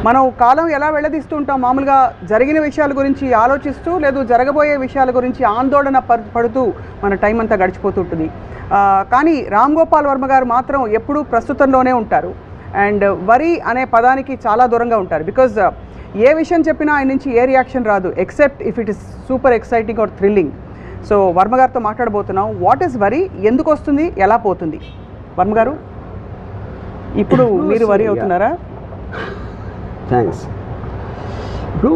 మనం కాలం ఎలా వెళ్ళదీస్తూ ఉంటాం, మామూలుగా జరిగిన విషయాల గురించి ఆలోచిస్తూ లేదు జరగబోయే విషయాల గురించి ఆందోళన పడుతూ మన టైం అంతా గడిచిపోతుంటుంది. కానీ రామ్ గోపాల్ వర్మ గారు మాత్రం ఎప్పుడూ ప్రస్తుతంలోనే ఉంటారు. అండ్ వరి అనే పదానికి చాలా దూరంగా ఉంటారు. బికాజ్ ఏ విషయం చెప్పినా ఆయన నుంచి ఏ రియాక్షన్ రాదు except if it is super exciting or thrilling. So Varma గారితో మాట్లాడబోతున్నాం. వాట్ ఈస్ వరి, ఎందుకు వస్తుంది, ఎలా పోతుంది? వర్మ గారు, ఇప్పుడు మీరు వరి అవుతున్నారా? థ్యాంక్స్. ఇప్పుడు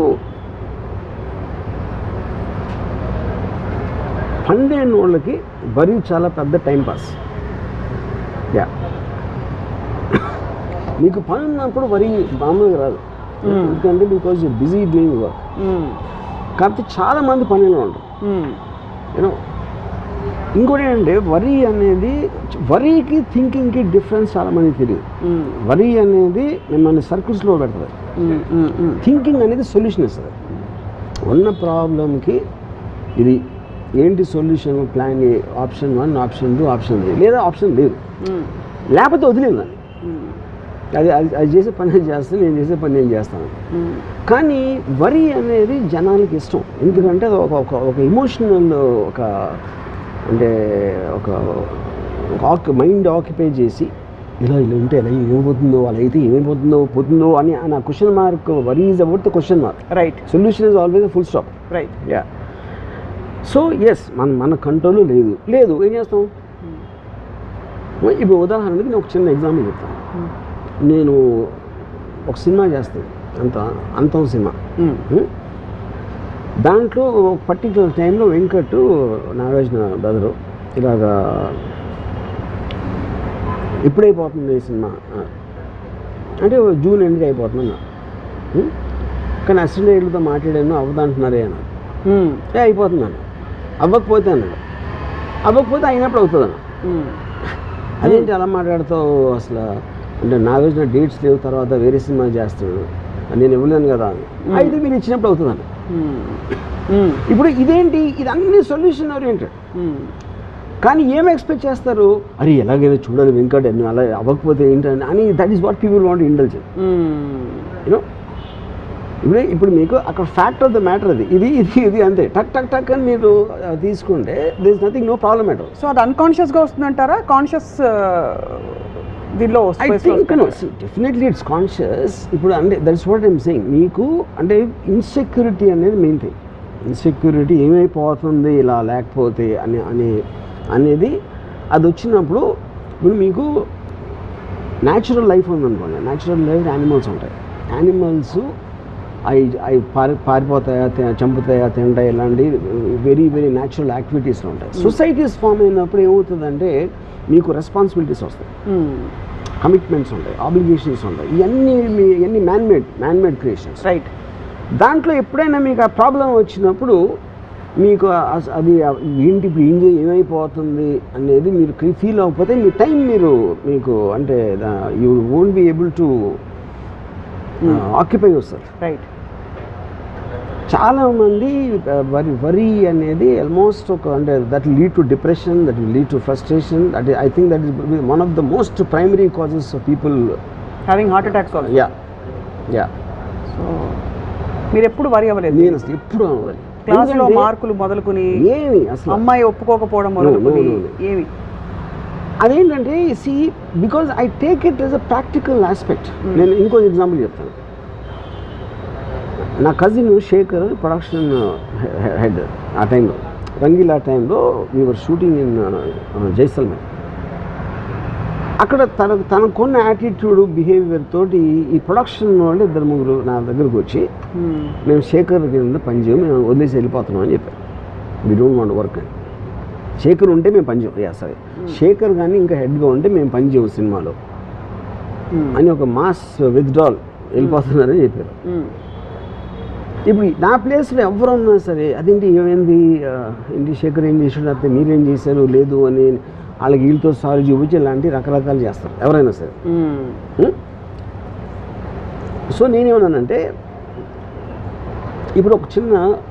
ఫండ్ అయిన వాళ్ళకి వరి చాలా పెద్ద టైంపాస్. యా, మీకు పని ఉన్నప్పుడు వరి మామూలుగా రాదు. ఎందుకంటే because you busy doing work. కాకపోతే చాలామంది పనిలో ఉంటారు. యూనో, ఇంకోటి ఏంటంటే వరి అనేది, వరికి థింకింగ్కి డిఫరెన్స్ చాలామంది తెలియదు. వరి అనేది మిమ్మల్ని సర్కిల్స్లో పెడుతుంది. థింకింగ్ అనేది సొల్యూషన్ ఇస్తుంది. ఉన్న ప్రాబ్లంకి ఇది ఏంటి solution, plan A, option 1, option 2, option 3, లేదా ఆప్షన్ లేదు, లేకపోతే వదిలేదు. అది అది చేసే పని నేను చేస్తాను, నేను చేసే పని నేను చేస్తాను. కానీ వరి అనేది జనాలకి ఇష్టం. ఎందుకంటే ఒక ఎమోషనల్, ఒక అంటే ఒక మైండ్ ఆక్యుపై చేసి ఇలా ఉంటే ఎలా ఏమైపోతుందో, అలా అయితే ఏమైపోతుందో అని ఆ question mark. Worry is about the question mark. Right. Solution is always full stop. Right. Yeah. So yes, మన కంట్రోల్ లేదు ఏం చేస్తాం? ఇప్పుడు ఉదాహరణకి నేను ఒక చిన్న ఎగ్జాంపుల్ చెప్తాను. నేను ఒక సినిమా చేస్తాను, అంతం సినిమా. దాంట్లో ఒక పర్టికులర్ టైంలో వెంకట్, నాగార్జున బ్రదరు ఇలాగా ఎప్పుడైపోతుంది ఈ సినిమా అంటే జూన్ ఎండ్కి అయిపోతుందన్నా. కానీ అసిస్టెంట్ డైరెక్టర్తో మాట్లాడాను, అవ్వదంటున్నారే అన్నాడు. అయిపోతున్నాను. అవ్వకపోతే అన్నాడు. అవ్వకపోతే అయినప్పుడు అవుతుంది అన్న. అదేంటి అలా మాట్లాడుతావు అసలు అంటే, నాగార్జున డేట్స్ లేవు, తర్వాత వేరే సినిమా చేస్తున్నాడు, నేను ఇవ్వలేను కదా. అయితే మీరు ఇచ్చినప్పుడు అవుతుందని. ఇప్పుడు ఇదేంటి, ఇది అన్ని సొల్యూషన్ ఓరియంటెడ్. కానీ ఏం ఎక్స్పెక్ట్ చేస్తారు, అరే ఎలాగైనా చూడాలి వెంకట్, అలా అవ్వకపోతే ఏంటని అని. That is what people want intelligent. You know, ఇప్పుడు మీకు అక్కడ ఫ్యాక్ట్ ఆఫ్ ద మ్యాటర్ అది, ఇది అంతే. టక్ అని మీరు తీసుకుంటే there is nothing, no problem at all. So అది అన్కాన్షియస్గా వస్తుందంటారా, కాన్షియస్ దీనిలో? I think definitely it's conscious. ఇప్పుడు అంటే దట్స్ వాట్ ఐమ్ సేయింగ్. మీకు అంటే ఇన్సెక్యూరిటీ అనేది మెయిన్ థింగ్. ఇన్సెక్యూరిటీ ఏమైపోతుంది ఇలా లేకపోతే అనేది అది వచ్చినప్పుడు, ఇప్పుడు మీకు న్యాచురల్ లైఫ్ ఉందనుకోండి. న్యాచురల్ లైఫ్ యానిమల్స్ ఉంటాయి. యానిమల్స్ అవి పారిపోతాయా, చంపుతాయా, తింటాయి, ఇలాంటి వెరీ వెరీ న్యాచురల్ యాక్టివిటీస్లో ఉంటాయి. సొసైటీస్ ఫామ్ అయినప్పుడు ఏమవుతుందంటే మీకు రెస్పాన్సిబిలిటీస్ వస్తాయి, కమిట్మెంట్స్ ఉంటాయి, ఆబ్లిగేషన్స్ ఉంటాయి. ఇవన్నీ మ్యాన్మేడ్ క్రియేషన్స్. రైట్. దాంట్లో ఎప్పుడైనా మీకు ఆ ప్రాబ్లం వచ్చినప్పుడు మీకు అది ఏంటి ఇప్పుడు ఏమైపోతుంది అనేది మీరు ఫీల్ అవ్వకపోతే మీ టైం మీకు అంటే you won't be able to occupy yourself. Right. చాలామంది వరి అనేది ఆల్మోస్ట్ అంటే that will lead to depression, that will lead to frustration. That I think that is one of the most primary causes of people having heart attacks also. Yeah. So మీరు ఎప్పుడు వరి అవ్వలేదు? నేను అసలు ఎప్పుడు అవ్వలేదు. క్లాస్లో మార్కులు మొదలుకొని ఏమి అసలు అమ్మాయి ఒప్పుకోకపోవడం మొదలుకొని ఏమి అదేంటంటే see because I take it as a practical aspect. నేను ఇంకో ఎగ్జాంపుల్ చెప్తాను. నా కజిన్ శేఖర్ ప్రొడక్షన్ హెడ్ ఆ టైంలో, రంగీలా టైంలో we were shooting in Jaisalmer. అక్కడ తనకున్న యాటిట్యూడ్, బిహేవియర్ తోటి ఈ ప్రొడక్షన్ వాళ్ళు 2-3 నా దగ్గరకు వచ్చి, మేము శేఖర్ కింద పనిచేయం, మేము వదిలేసి వెళ్ళిపోతున్నాం అని చెప్పారు. వీ డోంట్ వాంట్ వర్క్ అని. శేఖర్ ఉంటే మేము పనిచేయం, సరే శేఖర్ కానీ ఇంకా హెడ్గా ఉంటే మేము పనిచేయం సినిమాలో అని ఒక మాస్ విత్డ్రాల్ వెళ్ళిపోతున్నారని చెప్పారు. ఇప్పుడు నా ప్లేస్లో ఎవరు ఉన్నా సరే అదేంటి ఏమైంది, ఏంటి శేఖర్ ఏం చేసాడు, అయితే మీరేం చేశారు లేదు అని వాళ్ళకి వీళ్ళతో సాల్వ్ చూపించి ఇలాంటి రకరకాలు చేస్తారు ఎవరైనా సరే. సో నేనేమన్నానంటే, ఇప్పుడు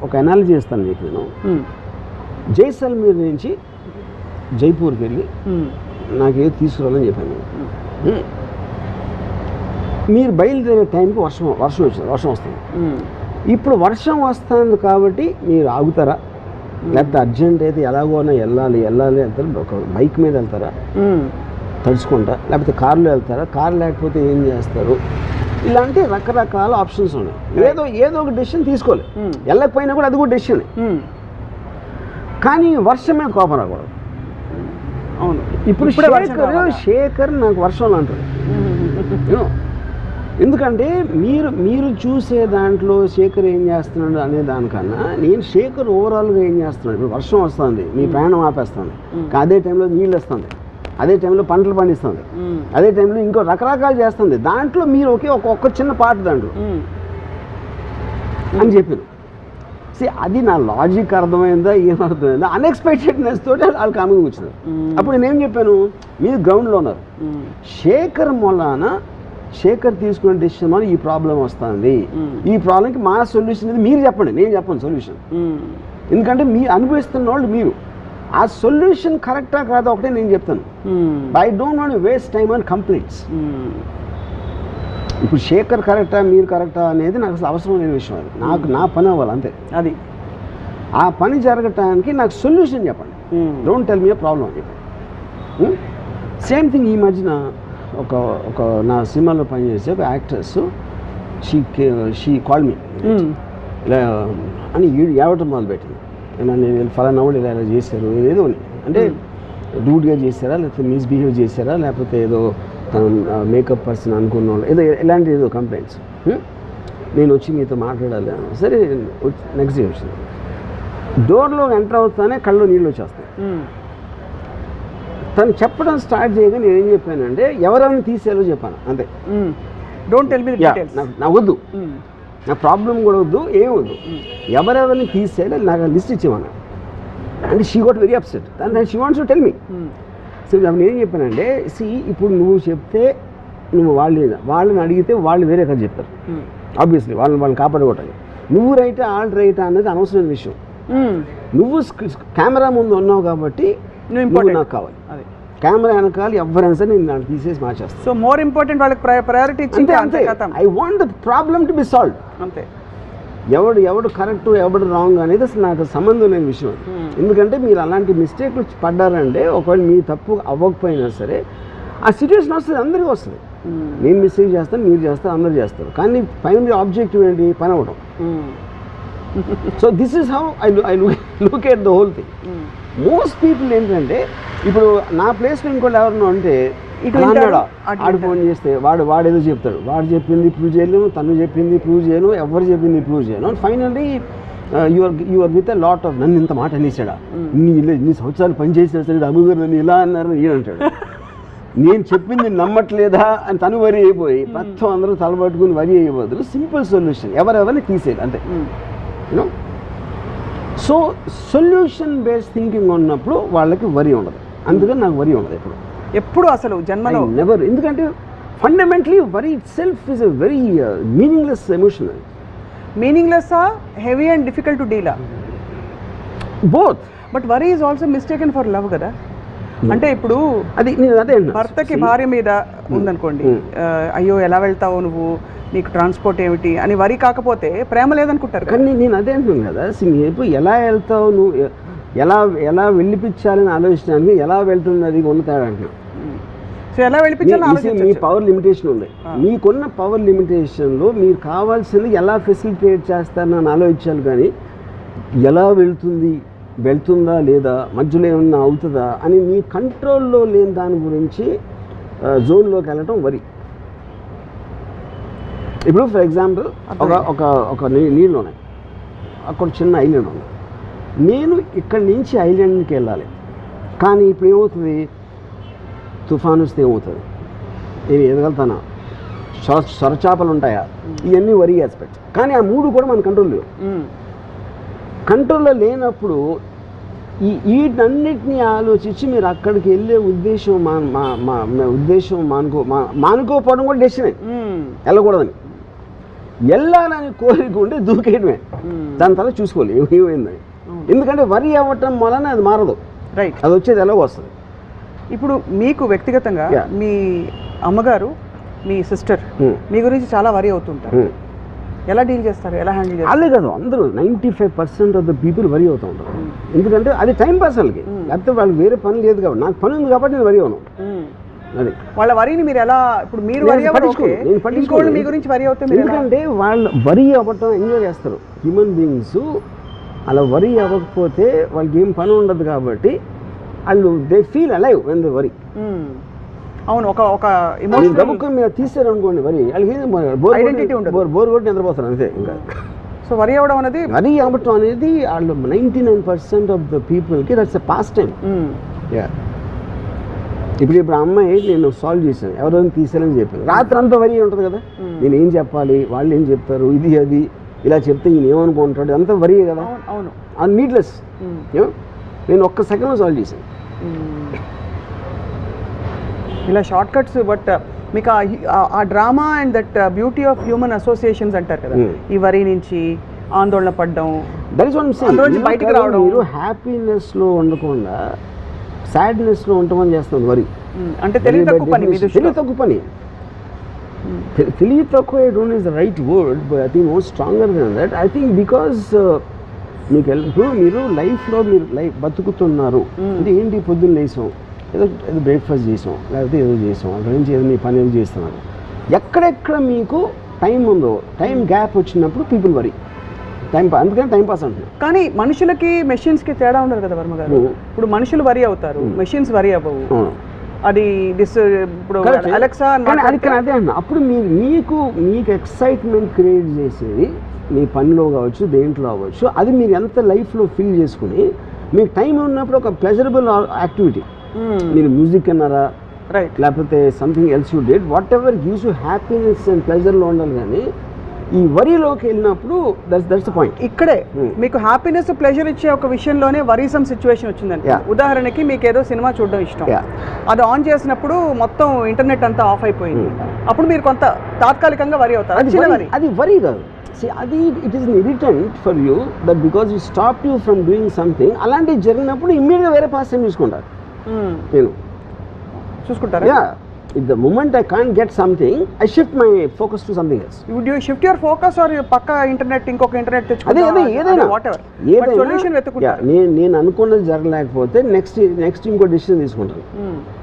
ఒక అనాలజీ చేస్తాను మీకు నేను. జైసల్మేర్ నుంచి జైపూర్కి వెళ్ళి నాకేదో తీసుకురావాలని చెప్పాను. మీరు బయలుదేరే టైంకి వర్షం వస్తుంది. ఇప్పుడు వర్షం వస్తుంది కాబట్టి మీరు ఆగుతారా, లేకపోతే అర్జెంట్ అయితే ఎలాగోనా వెళ్ళాలి వెళ్తారా, ఒక బైక్ మీద వెళ్తారా తడుచుకుంటా, లేకపోతే కారులో వెళ్తారా, కారు లేకపోతే ఏం చేస్తారు, ఇలాంటి రకరకాల ఆప్షన్స్ ఉన్నాయి. ఏదో ఒక డెసిషన్ తీసుకోవాలి. వెళ్ళకపోయినా కూడా అది కూడా డెసిషన్. కానీ వర్షం మీద కోపం రాకూడదు. అవును, ఇప్పుడు శేఖర్ నాకు వర్షంలో అంటారు. ఎందుకంటే మీరు చూసే దాంట్లో శేఖర్ ఏం చేస్తున్నాడు అనే దానికన్నా నేను శేఖర్ ఓవరాల్గా ఏం చేస్తున్నాడు. ఇప్పుడు వర్షం వస్తుంది, మీ ప్రయాణం ఆపేస్తుంది, అదే టైంలో నీళ్ళు వస్తుంది, అదే టైంలో పంటలు పండిస్తుంది, అదే టైంలో ఇంకో రకరకాలు చేస్తుంది. దాంట్లో మీరు ఒక్క చిన్న పార్ట్ దాంట్లో అని చెప్పాను. అది నా లాజిక్ అర్థమైందా ఏమర్థమైందా, అన్ఎక్స్పెక్టెడ్నెస్ తోటి వాళ్ళు కామెంట్ వచ్చినారు. అప్పుడు నేనేం చెప్పాను, మీరు గ్రౌండ్లో ఉన్నారు, శేఖర్ తీసుకునే డెసిషన్ వల్ల ఈ ప్రాబ్లం వస్తుంది, ఈ ప్రాబ్లంకి మా సొల్యూషన్ ఇది మీరు చెప్పండి, నేను చెప్పను సొల్యూషన్. ఎందుకంటే మీరు అనుభవిస్తున్న వాళ్ళు మీరు, ఆ సొల్యూషన్ కరెక్టా కాదా ఒకటే నేను చెప్తాను. I don't want waste time on completes. ఇప్పుడు శేఖర్ కరెక్టా మీరు కరెక్టా అనేది నాకు అసలు అవసరం లేని విషయం. అది నా పని అవ్వాలి అంతే. అది ఆ పని జరగటానికి నాకు సొల్యూషన్ చెప్పండి. డోంట్ టెల్ మీ ప్రాబ్లం అని చెప్పండి. సేమ్ థింగ్ ఈ మధ్యన ఒక నా సినిమాలో పనిచేసే ఒక యాక్ట్రెస్ షీ కాల్ మీ ఇలా అని ఏడవటం మొదలుపెట్టింది. నేను ఫలానా వాళ్ళు ఇలా చేశారు ఏదో అంటే రూడ్గా చేశారా, లేకపోతే మిస్బిహేవ్ చేశారా, లేకపోతే ఏదో తను మేకప్ పర్సన్ అనుకున్న వాళ్ళు ఇలాంటి ఏదో కంప్లైంట్స్. నేను వచ్చి మీతో మాట్లాడాలి. సరే నెక్స్ట్ డే వచ్చింది. డోర్లో ఎంటర్ అవుతానే కళ్ళు నీళ్ళు వచ్చేస్తాయి. తను చెప్పడం స్టార్ట్ చేయగా నేను ఏం చెప్పానంటే ఎవరెవరిని తీసేయాలో చెప్పాను అంతే. Don't tell me the details. నాకు వద్దు, నా ప్రాబ్లం కూడా వద్దు, ఏం వద్దు, ఎవరెవరిని తీసేయాలి నాకు లిస్ట్ ఇచ్చేమన్నా. అంటే she got very upset and she wants to tell me. So నేను ఏం చెప్పానంటే ఇప్పుడు నువ్వు చెప్తే నువ్వు వాళ్ళని అడిగితే వాళ్ళు వేరే కదా చెప్తారు. ఆబ్వియస్లీ వాళ్ళని కాపాడుకోవటానికి నువ్వు రైటా వాళ్ళు రైటా అనేది అనవసరమైన విషయం. నువ్వు కెమెరా ముందు ఉన్నావు కాబట్టి నువ్వు నాకు కావాలి. కెమెరా వెనకాల ఎవరైనా సరే నేను నాకు తీసేసి మార్చేస్తాను. సో మోర్ ఇంపార్టెంట్ వాళ్ళకి ప్రయారిటీ అంతే. I want the problem to be solve. అంతే. ఎవడు కరెక్ట్ ఎవడు రాంగ్ అనేది అసలు నాకు సంబంధం లేని విషయం. ఎందుకంటే మీరు అలాంటి మిస్టేక్లు పడ్డారంటే ఒకవేళ మీ తప్పు అవ్వకపోయినా సరే ఆ సిచ్యువేషన్ వస్తుంది, అందరికీ వస్తుంది. నేను మిస్టేక్ చేస్తాను, మీరు చేస్తారు, అందరు చేస్తారు. కానీ ఫైనల్ ఆబ్జెక్టివ్ ఏంటి, పని అవ్వడం. So this is how I look at the whole thing. Most people ఏంటంటే ఇప్పుడు నా ప్లేస్లో ఇంకోటి ఎవరన్నా ఉంటే ఆడు ఫోన్ చేస్తే వాడేదో చెప్తాడు, వాడు చెప్పింది ప్రూవ్ చేయలేము, తను చెప్పింది ప్రూవ్ చేయను, ఎవరు చెప్పింది ప్రూవ్ చేయను. And finally your with a lot of నన్ను ఇంత మాట అనేసాడా, ఇన్ని సంవత్సరాలు పనిచేసినా సరే అమ్మగారు నన్ను ఇలా అన్నారు ఈయన అంటాడు. నేను చెప్పింది నమ్మట్లేదా అని తను వరి అయిపోయి మొత్తం అందరూ తలబట్టుకుని వరి అయిపోతుంది. సింపుల్ సొల్యూషన్, ఎవరెవరిని తీసేది అంతే. You know, so solution based thinking ఉన్నప్పుడు వాళ్ళకి వరి ఉండదు. అందుకని నాకు వరి ఉండదు ఎప్పుడు అసలు జన్మలో నెవర్. ఎందుకంటే fundamentally worry it self is a very meaningless emotion. Meaningless heavy and difficult to deal both. But worry is also mistaken for love కదా. అంటే ఇప్పుడు అదే భర్తకి భార్య మీద ఉందనుకోండి, అయ్యో ఎలా వెళ్తావు నువ్వు, నీకు ట్రాన్స్పోర్ట్ ఏమిటి అని వరి కాకపోతే ప్రేమ లేదనుకుంటారు. కానీ నేను అదే అంటున్నాను కదా, ఇప్పుడు ఎలా వెళ్తావు నువ్వు, ఎలా వెళ్ళిపించాలని ఆలోచించడానికి ఎలా వెళ్తుంది అది ఉన్న తేడా అంటున్నాను. సో ఎలా వెళ్ళిపించాలి, మీ పవర్ లిమిటేషన్ ఉంది. మీకున్న పవర్ లిమిటేషన్లో మీరు కావాల్సింది ఎలా ఫెసిలిటేట్ చేస్తారని ఆలోచించాలి. కానీ ఎలా వెళ్తుందా లేదా, మధ్యలో ఏమన్నా అవుతుందా అని మీ కంట్రోల్లో లేని దాని గురించి జోన్లోకి వెళ్ళటం వరి. ఇప్పుడు ఫర్ ఎగ్జాంపుల్ ఒక నీళ్ళు ఉన్నాయి, అక్కడ చిన్న ఐలాండ్ ఉంది. నేను ఇక్కడి నుంచి ఐలాండ్కి వెళ్ళాలి, కానీ ఇప్పుడు ఏమవుతుంది, తుఫాను వస్తే ఏమవుతుంది, నేను ఎదగలుగుతానా, సొరచాపలు ఉంటాయా, ఇవన్నీ వరి ఆస్పెక్ట్స్. కానీ ఆ మూడు కూడా మన కంట్రోల్ లేవు. కంట్రోల్లో లేనప్పుడు వీటన్నిటినీ ఆలోచించి మీరు అక్కడికి వెళ్ళే ఉద్దేశం మానుకోపోవడం కూడా డెసిషన్. వెళ్ళకూడదని, వెళ్ళాలని కోరిక ఉంటే దూకేయడమే. దాని తర్వాత చూసుకోవాలి ఏమైందని. ఎందుకంటే వరి అవ్వటం వలన అది మారదు. రైట్, అది వచ్చేది ఎలాగో వస్తుంది. ఇప్పుడు మీకు వ్యక్తిగతంగా మీ అమ్మగారు మీ సిస్టర్ మీ గురించి చాలా వరీ అవుతుంటారు. ఎలా డీల్ చేస్తారు, ఎలా హ్యాండిల్ చేస్తారు? అదే కాదు, అందరూ 95% ఆఫ్ ద పీపుల్ వరీ అవుతూ ఉంటారు. ఎందుకంటే అది టైం పాస్ వాళ్ళకి, లేకపోతే వాళ్ళకి వేరే పని లేదు కాబట్టి. నాకు పని ఉంది కాబట్టి నేను వరీ అవును. అది వాళ్ళ వరీని మీరు ఎలా, ఇప్పుడు మీరు వరీ అవ్వడం మీ గురించి వరీ అవుతే, ఎందుకంటే వాళ్ళు వరీ అవ్వటం ఎంజాయ్ చేస్తారు. హ్యూమన్ బీయింగ్స్ అలా వరీ అవ్వకపోతే వాళ్ళకి ఏం పని ఉండదు కాబట్టి వాళ్ళు they feel alive when they worry. అవును, ఒక ఎమోషన్ గబుక్కుని మీరు తీసారు అనుకోండి వరీ, వాళ్ళకి ఐడెంటిటీ ఉండదు, బోర్ కొట్టి నిద్రపోతారు అంతే. ఇంకా సో వరీ అవ్వడం అనేది, వరీ అవ్వటం అనేది వాళ్ళు 99% ఆఫ్ ద పీపుల్కి దట్స్ ఎ పాస్ట్ టైం. ఇప్పుడు అమ్మాయి నేను సాల్వ్ చేశాను, ఎవరైనా తీసారని చెప్పాను, రాత్రి అంతా వరీ ఉంటుంది కదా, నేను ఏం చెప్పాలి, వాళ్ళు ఏం చెప్తారు, ఇది అది ఇలా చెప్తే ఈయన ఏమనుకుంటాడు, అంతా వరీ కదా. అవును, అది నీడ్లెస్. నేను ఒక్క సెకండ్లో సాల్వ్ చేశాను. ఇలా షార్ట్ కట్స్. బట్ మీకు ఆ drama and that beauty of human associations అంటారు కదా, ఈ వరి నుంచి ఆందోళన పడడం, అందులోంచి బయటికి రావడం. మీరు హ్యాపీనెస్లో ఉండకుండా సాడ్నెస్లో ఉండమని చేస్తుంది వరి. అంటే తెలివి తక్కువ పని. తెలివి తక్కువ పని, తెలివి తక్కువ. I don't is the right word, but I think more stronger then that. I think because మీకు మీరు లైఫ్లో మీరు బతుకుతున్నారు అంటే ఏంటి, పొద్దున్న లేసాం, ఏదో బ్రేక్ఫాస్ట్ చేసాం, లేకపోతే ఏదో చేసాం, అక్కడ నుంచి ఏదో మీ పని ఏదో చేస్తున్నారు. ఎక్కడెక్కడ మీకు టైం ఉందో, టైం గ్యాప్ వచ్చినప్పుడు పీపుల్ వరీ. అందుకని టైం పాస్ అంటున్నారు. కానీ మనుషులకి మెషిన్స్కి తేడా ఉండదు కదా వర్మ గారు. ఇప్పుడు మనుషులు వరీ అవుతారు, మెషిన్స్ వరీ అవ్వవు. అది ఇప్పుడు అలెక్సా అదే అన్న. అప్పుడు మీకు ఎక్సైట్మెంట్ క్రియేట్ చేసేది మీ పనిలో కావచ్చు, దేంట్లో అవ్వచ్చు, అది మీరు ఎంత లైఫ్లో ఫీల్ చేసుకుని మీకు టైం ఉన్నప్పుడు ఒక ప్లెజరబుల్ యాక్టివిటీ, మీరు మ్యూజిక్ అన్నారా, రైట్, లేకపోతే something else you did, whatever gives you happiness and ప్లెజర్లో ఉండాలి. కానీ ఈ వరీలోకి వెళ్ళినప్పుడు దట్స్ ద పాయింట్. ఇక్కడే మీకు హ్యాపీనెస్ ప్లెజర్ ఇచ్చే ఒక విషయంలోనే వరీసమ్ సిచ్యువేషన్ వచ్చిందండి. ఉదాహరణకి మీకు ఏదో సినిమా చూడడం ఇష్టం, అది ఆన్ చేసినప్పుడు మొత్తం ఇంటర్నెట్ అంతా ఆఫ్ అయిపోయింది, అప్పుడు మీరు కొంత తాత్కాలికంగా వరీ అవుతారు. అది వరీ కాదు, అది it is an irritant for you that because you stop you from doing something. అలాంటివి జరిగినప్పుడు ఇమ్మీడియట్గా వేరే పాస్ టైం చూసుకుంటారు. నేను చూసుకుంటారా? If the moment I can't get something, I shift my focus to something else. Would you shift your focus or పక్క internet ఇంకొక internet తెచ్చుకుంటా? అదే ఏదైనా వాటెవర్ సొల్యూషన్ వెతుకుంటారు. నేను అనుకున్నది జరగలేకపోతే నెక్స్ట్ ఇంకో డెసిషన్ తీసుకుంటాను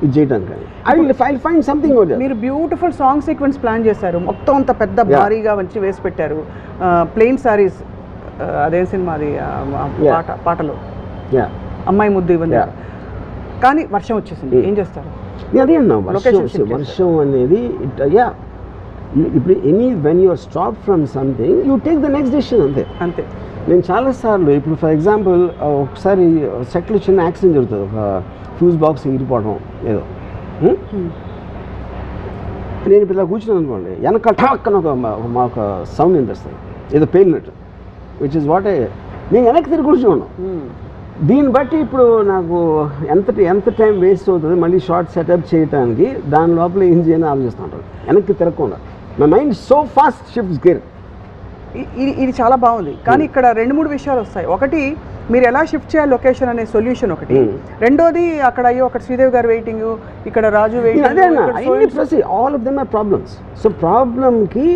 ఇది చేయడానికి. I'll find something over there. మీరు బ్యూటిఫుల్ సాంగ్ సీక్వెన్స్ ప్లాన్ చేశారు, మొత్తం అంత పెద్ద భారీగా వచ్చి వేసి పెట్టారు. ప్లెయిన్ సారీస్, అదే సినిమా అది పాటలు అమ్మాయి ముద్దు ఇవ్వండి. కానీ వర్షం వచ్చేసింది, ఏం చేస్తారు? అదే అన్నా, వర్షం అనేది ఇప్పుడు when you are stop from something you take the next decision. అంతే. నేను చాలాసార్లు ఇప్పుడు ఫర్ ఎగ్జాంపుల్ ఒకసారి సెట్లో చిన్న యాక్సిడెంట్ జరుగుతుంది, ఒక ఫ్యూజ్ బాక్స్ ఎగిరిపోవడం ఏదో. నేను ఇప్పుడు ఇలా కూర్చున్నాను అనుకోండి, వెనక ఠాక్కన ఒక సౌండ్ వినిపిస్తుంది, ఏదో పేలినట్టు, విచ్ ఇస్ వాట్ నేను వెనక్కి తిరిగి కూర్చున్నాను. దీన్ని బట్టి ఇప్పుడు నాకు ఎంత టైం వేస్ట్ అవుతుంది మళ్ళీ షార్ట్ సెటప్ చేయడానికి, దాని లోపల ఏం చేయాలని ఆలోచిస్తుంటారు వెనక్కి తిరగకుండా. My mind so fast shifts gear. ఇది చాలా బాగుంది. కానీ ఇక్కడ 2-3 విషయాలు వస్తాయి. ఒకటి, మీరు ఎలా షిఫ్ట్ చేయాలి లొకేషన్ అనే సొల్యూషన్ ఒకటి. రెండోది, అక్కడ అయ్యో అక్కడ శ్రీదేవి గారు వెయిటింగ్, ఇక్కడ Raju waiting, all of them are problems. So ప్రాబ్లమ్కి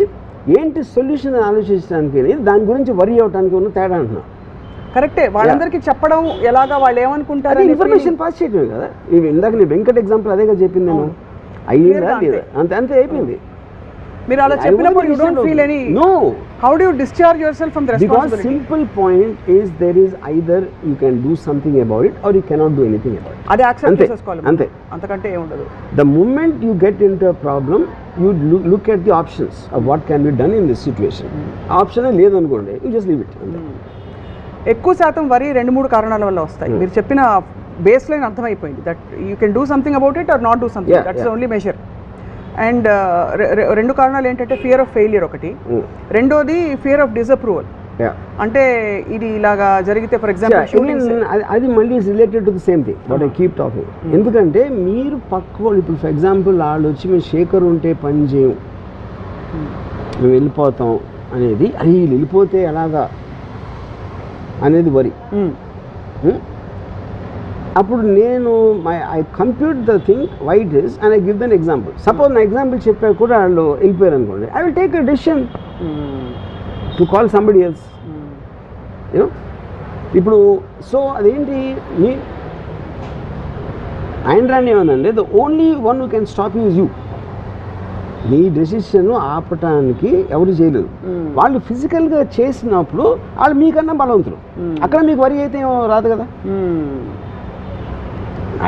ఏంటి సొల్యూషన్ ఆలోచించడానికి, దాని గురించి వరీ అవడానికి ఉన్న తేడా అంటున్నా. కరెక్టే, వాళ్ళందరికీ చెప్పడం ఎలాగా, వాళ్ళు ఏమనుకుంటారు, ఇన్ఫర్మేషన్ పాస్ చేయటమే కదా. ఇందాక నేను వెంకట్ ఎగ్జాంపుల్ అదేగా చెప్పింది, నేను అయ్యిందా లేదా అంతే అయిపోయింది. మీరు అలా చెప్పినప్పుడు you don't feel any. No. How do you discharge yourself from the responsibility? Because simple point is there is either you can do something about it or you cannot do anything about it. Adi accept చేసుకోవాలి అంతే. అంతకంటే ఏం ఉండదు. The moment you get into a problem you look at the options of what can be done in this situation. Option లేదు అనుకోండి, you just leave it. ఎక్కువ శాతం వరి 2-3 కారణాల వల్ల వస్తాయి. మీరు చెప్పిన బేస్ లైన్ అర్థమైపోయింది, that you can do something about it or not do something, that's only measure. And 2 కారణాలు ఏంటంటే ఫియర్ ఆఫ్ ఫెయిలియర్ ఒకటి, రెండోది ఫియర్ ఆఫ్ డిసప్రూవల్. అంటే ఇది ఇలాగా జరిగితే ఫర్ ఎగ్జాంపుల్ అది మళ్ళీ related to the same thing what I keep talking. ఎందుకంటే మీరు పక్క వాళ్ళు ఇప్పుడు ఫర్ ఎగ్జాంపుల్ వాళ్ళు వచ్చి మేము శేఖర్ ఉంటే పని చేయం, మేము వెళ్ళిపోతాం అనేది, అది వెళ్ళిపోతే ఎలాగా అనేది వరి. అప్పుడు నేను I compute the thing why it is and I give them example. Suppose నా ఎగ్జాంపుల్ చెప్పాక కూడా వాళ్ళు వెళ్ళిపోయారు అనుకోండి, I will take a decision to call somebody else. You know ఇప్పుడు సో అదేంటి మీ ఆయన రాని ఏమనండి, the only one who can stop you is you. మీ డెసిషన్ ఆపటానికి ఎవరు చేయలేదు. వాళ్ళు ఫిజికల్గా చేసినప్పుడు వాళ్ళు మీకన్నా బలవంతులు. అక్కడ మీకు వరి అయితే ఏమో రాదు కదా.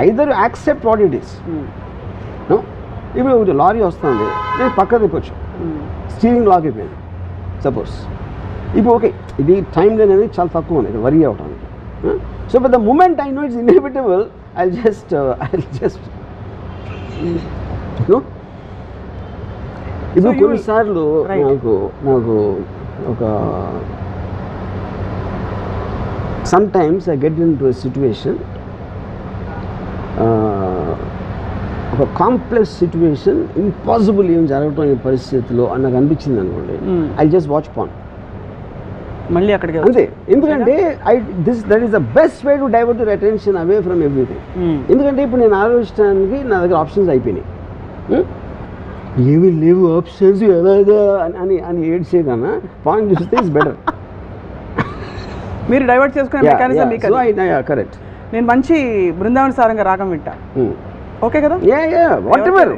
Either accept what it is. ఇప్పుడు ఒకటి లారీ వస్తుంది, నేను పక్క తిప్పొచ్చు, స్టీరింగ్ లాక్ అయిపోయింది సపోజ్. ఇప్పుడు ఓకే, ఇది టైం అనేది చాలా తక్కువ ఉంది వరి అవడానికి. So but the moment I know it's inevitable, I just ఇప్పుడు కొన్నిసార్లు నాకు ఒక sometimes I get into a situation, ఒక కాంప్లెక్స్ సిచ్యువేషన్, ఇంపాసిబుల్ ఏం జరగటం ఈ పరిస్థితిలో అని నాకు అనిపించింది అనుకోండి, ఐ జస్ట్ వాచ్ పాన్ మళ్ళీ అక్కడికి అంతే. ఎందుకంటే that is the best way to divert your attention away from everything. ఎందుకంటే ఇప్పుడు నేను ఆలోచించడానికి నా దగ్గర ఆప్షన్స్ అయిపోయినాయి, ఏమీ లేవు ఆప్షన్స్ ఎలాగా అని అని ఏడ్చే కన్నా పాయింట్ చూస్తే ఇస్ బెటర్. మీరు డైవర్ట్ చేసుకునే మెకానిజం మీకు. కరెక్ట్. నేను మంచి బృందావన సారంగా రాగం వింటా, ఓకే కదా.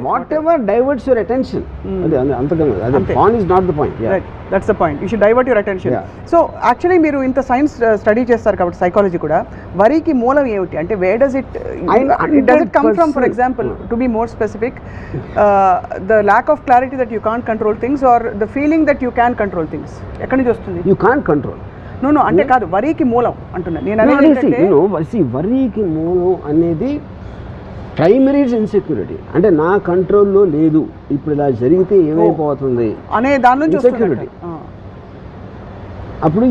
What ever diverts your attention, అదే అంతకన్నా అదే point is not the point. That's the point, you should divert your attention. So actually మీరు ఇంత సైన్స్ స్టడీ చేస్తారు కాబట్టి సైకాలజీ కూడా, వరికి మూలం ఏమిటి అంటే where does it come from? For example, to be more specific, the lack of clarity that you can't control things or the feeling that you can control things, ఎక్కడి నుంచి వస్తుంది? You can't control. నో అంటే కాదు, వరికి మూలం అంటున్నా నేను అనేది. వరికి మూలం అనేది ప్రైమరీ ఇన్సెక్యూరిటీ, అంటే నా కంట్రోల్లో లేదు, ఇప్పుడు ఇలా జరిగితే ఏమైపోతుంది అనే దాని నుంచి ఇన్సెక్యూరిటీ. అప్పుడు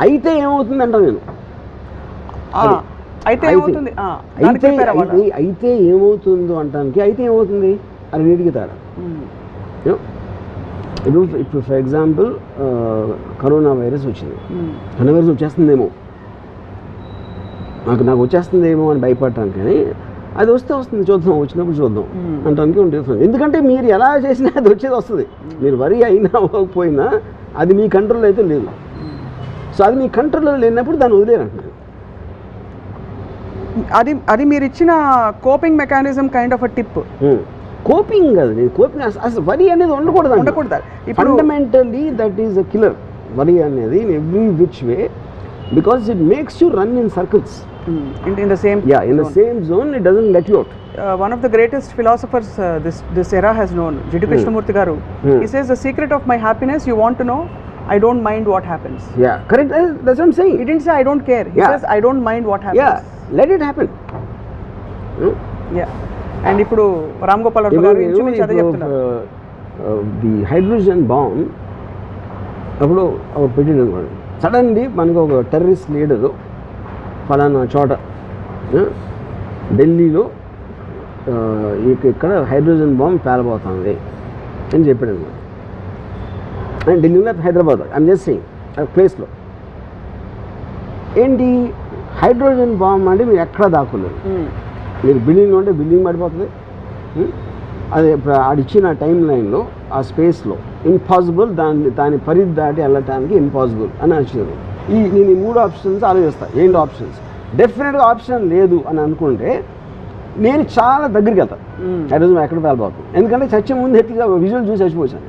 అయితే ఏమవుతుంది అంటాను నేను, అయితే ఏమవుతుందో అంటానికి అయితే ఏమవుతుంది అది నీటికి తేడా. ఇప్పుడు ఫర్ ఎగ్జాంపుల్ కరోనా వైరస్ వచ్చింది, కరోనా వైరస్ వచ్చేస్తుందేమో, నాకు వచ్చేస్తుందేమో అని భయపడటానికి, కానీ అది వస్తే వస్తుంది, చూద్దాం, వచ్చినప్పుడు చూద్దాం అంటానికి ఉంటుంది. ఎందుకంటే మీరు ఎలా చేసినా అది వచ్చేది వస్తుంది, మీరు వరి అయినా అవ్వకపోయినా అది మీ కంట్రోల్ అయితే లేదు. సో అది మీ కంట్రోల్లో లేనప్పుడు దాన్ని వదిలేరంటున్నాను. అది మీరు ఇచ్చిన coping mechanism kind of a tip. Coping కాదు, కోపింగ్ అసలు వరి అనేది ఉండకూడదు. Fundamentally that is a killer వరి అనేది in every which way, because it makes you run in circles. In the same zone, it doesn't let you out. One of the greatest philosophers this era has known, Jiddu Krishnamurti garu. He says, the secret of my happiness, you want to know, I don't mind what happens. Yeah, correct. That's what I'm saying. He didn't say I don't care. He says I don't mind what happens. Yeah, let it happen. Yeah. And ఇప్పుడు రామ్ గోపాల్ వర్మ గారు ఇంచుమించు అదే చెప్తున్నారు. The hydrogen bomb అప్పుడు పెట్టింది అనుకోండి, suddenly మనకు ఒక టెర్రరిస్ట్ లీడరు ఫలానా చోట ఢిల్లీలో ఇక్కడ హైడ్రోజన్ బాంబ్ పేలబోతుంది అని చెప్పాడు అనమాట. ఢిల్లీలో హైదరాబాద్ ఐఎమ్ జస్ట్ సేయింగ్ ప్లేస్లో ఏంటి హైడ్రోజన్ బాంబ్ అంటే మీరు ఎక్కడ దాక్కున్నారు, మీరు బిల్డింగ్లో ఉంటే బిల్డింగ్ పడిపోతుంది. అదే ఆడిచ్చిన టైం లైన్లో ఆ స్పేస్లో ఇంపాసిబుల్, దాని పరిధి దాటి వెళ్ళటానికి ఇంపాసిబుల్ అని వచ్చింది. నేను ఈ 3 ఆప్షన్స్ ఆలోచిస్తాను. ఏంటి ఆప్షన్స్? డెఫినెట్గా ఆప్షన్ లేదు అని అనుకుంటే నేను చాలా దగ్గరికి వెళ్తాను, హైడ్రోజన్ ఎక్కడ పేలబోతుంది. ఎందుకంటే చచ్చే ముందు ఎట్లా విజువల్ చూసి చచ్చిపోయాను,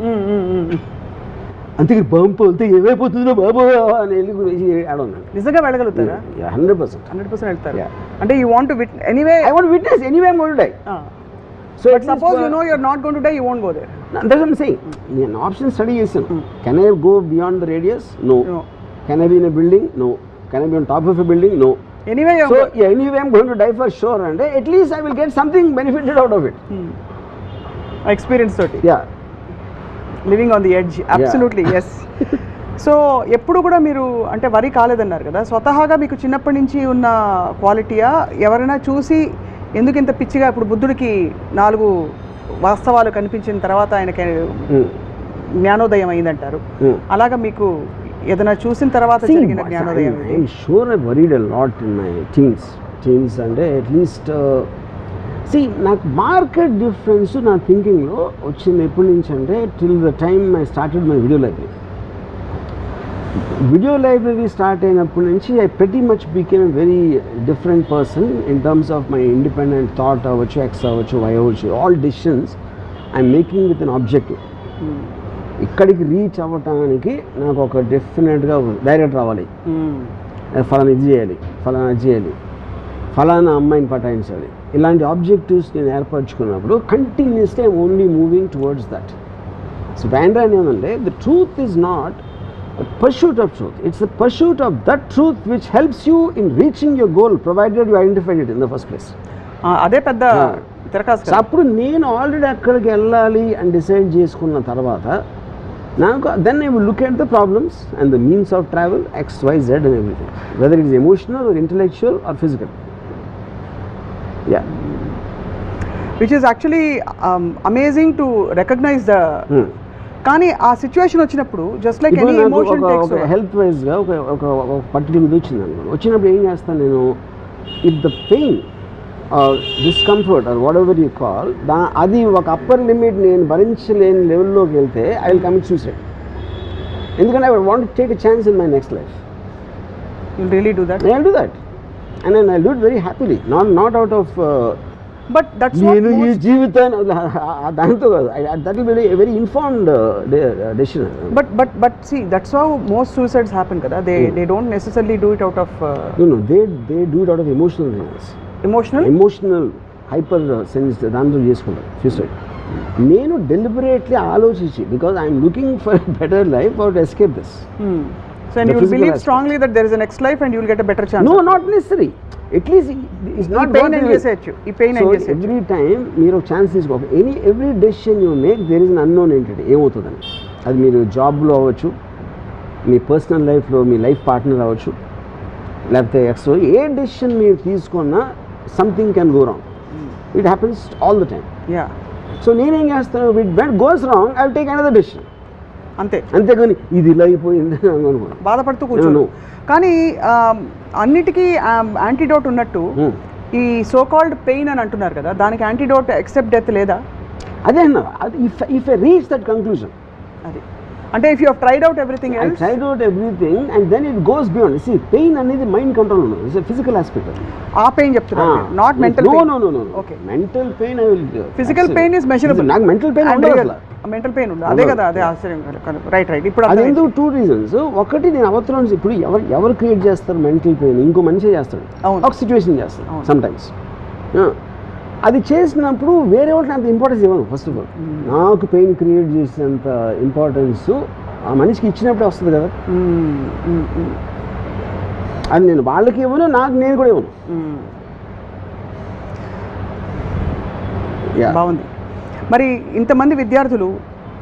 అంతే బాంబు అంతే ఏమైపోతుందో బాబు అని వెళ్ళి ఆడున్నాను. నిజంగా వెళ్ళగలుగుతారా? 100% వెళ్తారు. అంటే you want to anyway, I want witness anyway I am going to die. So suppose you know you're not going to die, you won't go there. That's what I'm saying. నేను option study చేశాను. Can I go beyond the radius? No. Can I be in a building? No. Can I be on top of a building? No. Anyway, anyway I'm going to die for sure, and at least I will get something benefited out of it. Experience toti. Yeah. Living on the edge. Absolutely. Yes. So ఎప్పుడు కూడా మీరు అంటే వరి కాలేదన్నారు కదా, స్వతహాగా మీకు చిన్నప్పటి నుంచి ఉన్న క్వాలిటీయా, ఎవరైనా చూసి ఎందుకు ఇంత పిచ్చిగా, ఇప్పుడు బుద్ధుడికి 4 వాస్తవాలు కనిపించిన తర్వాత ఆయనకి జ్ఞానోదయం అయిందంటారు, అలాగా మీకు ఏదైనా చూసిన తర్వాత జరిగిన జ్ఞానోదయం? I'm sure I worried a lot in my teens. Changes అంటే అట్లీస్ట్ నాకు మార్కెట్ డిఫరెన్స్ నా థింకింగ్లో వచ్చింది ఎప్పటి నుంచి అంటే till the time I started my video library start అయినప్పటి నుంచి I pretty much became a very different person in terms of my independent thought అవ్వచ్చు, ఎక్స్ అవ్వచ్చు, వై అవ్వచ్చు, all decisions I'm making with an objective. ఇక్కడికి reach అవ్వటానికి నాకు ఒక డెఫినెట్గా డైరెక్ట్ రావాలి, ఫలానా ఇది చేయాలి, ఫలానా అది చేయాలి, ఫలానా అమ్మాయిని పటాయించాలి, ఇలాంటి ఆబ్జెక్టివ్స్ నేను ఏర్పరచుకున్నప్పుడు continuously I'm only moving towards that. So బ్యాండ్రాన్ ఏమంటే the truth is not a pursuit of truth, it's the pursuit of that truth which helps you in reaching your goal provided you identified it in the first place. అదే పెద్ద తిరకాసు. So అప్పుడు నేను already అక్కడికి వెళ్ళాలి అని decide చేసుకున్న తర్వాత నాకు then I will look at the problems and the means of travel XYZ and everything, whether it is emotional or intellectual or physical. Yeah, which is actually amazing to recognize the కానీ ఆ situation వచ్చినప్పుడు just like any emotion takes ఒక health వైజ్గా ఒక particular ఇది వచ్చింది అనుకో, వచ్చినప్పుడు ఏం చేస్తాను నేను, if the pain discomfort or whatever you call అది ఒక అప్పర్ లిమిట్ నేను భరించలేని లెవెల్లోకి వెళ్తే ఐ విల్ కమిట్ సూసైడ్. ఎందుకంటే I want to take a chance in my next life. You will really do that? I will do that and I will do it very happily, not out of but that's నేను ఈ జీవితాన్ని దాంతో కాదు, that will be a very informed decision. But see that's how most suicides happen కదా. They don't necessarily do it out of no they do it out of emotional reasons. Emotional hyper sense దాంతో చేసుకుంటారు suicide. నేను deliberately ఆలోచించి because I'm looking for better life or to escape this. So and you will believe strongly that there is a next life and you will get a better chance. No, not necessary. At least it's not pain and research. ఈ pain and research. Every time మీరు ఒక chance తీసుకో, every decision you make there is an unknown entity. ఏమవుతుందని అది మీరు జాబ్లో అవ్వచ్చు, మీ personal లైఫ్లో మీ లైఫ్ పార్ట్నర్ అవ్వచ్చు, లేకపోతే ఎక్స్ట్రా ఏ డెసిషన్ మీరు తీసుకున్నా something can go wrong. It happens all the time. Yeah. So నేనేం చేస్తాను, when goes wrong I will take another decision. అంతేగాని ఇది ఇలా అయిపోయింది బాధపడుతూ కూర్చోను. కానీ అన్నిటికీ యాంటీడోట్ ఉన్నట్టు ఈ సో కాల్డ్ పెయిన్ అని అంటున్నారు కదా, దానికి యాంటీడోట్ ఎక్సెప్ట్ డెత్ లేదా? అదే అన్న, if I reach that conclusion, అది అంటే if you have tried out everything else, tried out everything and then it goes beyond. See pain అనేది మైండ్ కంట్రోల్ ఉండదు, ఇట్స్ ఎ ఫిజికల్ ఆస్పెక్ట్. ఆ pain చెప్తున్నారు, not mental pain. No. Okay, mental pain I will, physical pain is measurable. నాకు mental pain ఉండదు, mental pain ఉండదు. అదే కదా, అదే ఆశ్చర్యం. రైట్. ఇప్పుడు అది ఎందుకు 2 reasons. ఒకటి, నేను అవసరం ఇప్పుడు ఎవరు క్రియేట్ చేస్తారు మెంటల్ పెయిన్? ఇంకో మనిషి చేస్తాడు, ఒక సిచ్యువేషన్ చేస్తాడు సమ్ టైమ్స్. అది చేసినప్పుడు వేరే వాళ్ళకి అంత ఇంపార్టెన్స్ ఇవ్వను. ఫస్ట్ ఆఫ్ ఆల్ నాకు పెయిన్ క్రియేట్ చేసేంత ఇంపార్టెన్స్ ఆ మనిషికి ఇచ్చినప్పుడే వస్తుంది కదా. అది నేను వాళ్ళకి ఇవ్వను, నేను కూడా ఇవ్వను. బాగుంది. మరి ఇంతమంది విద్యార్థులు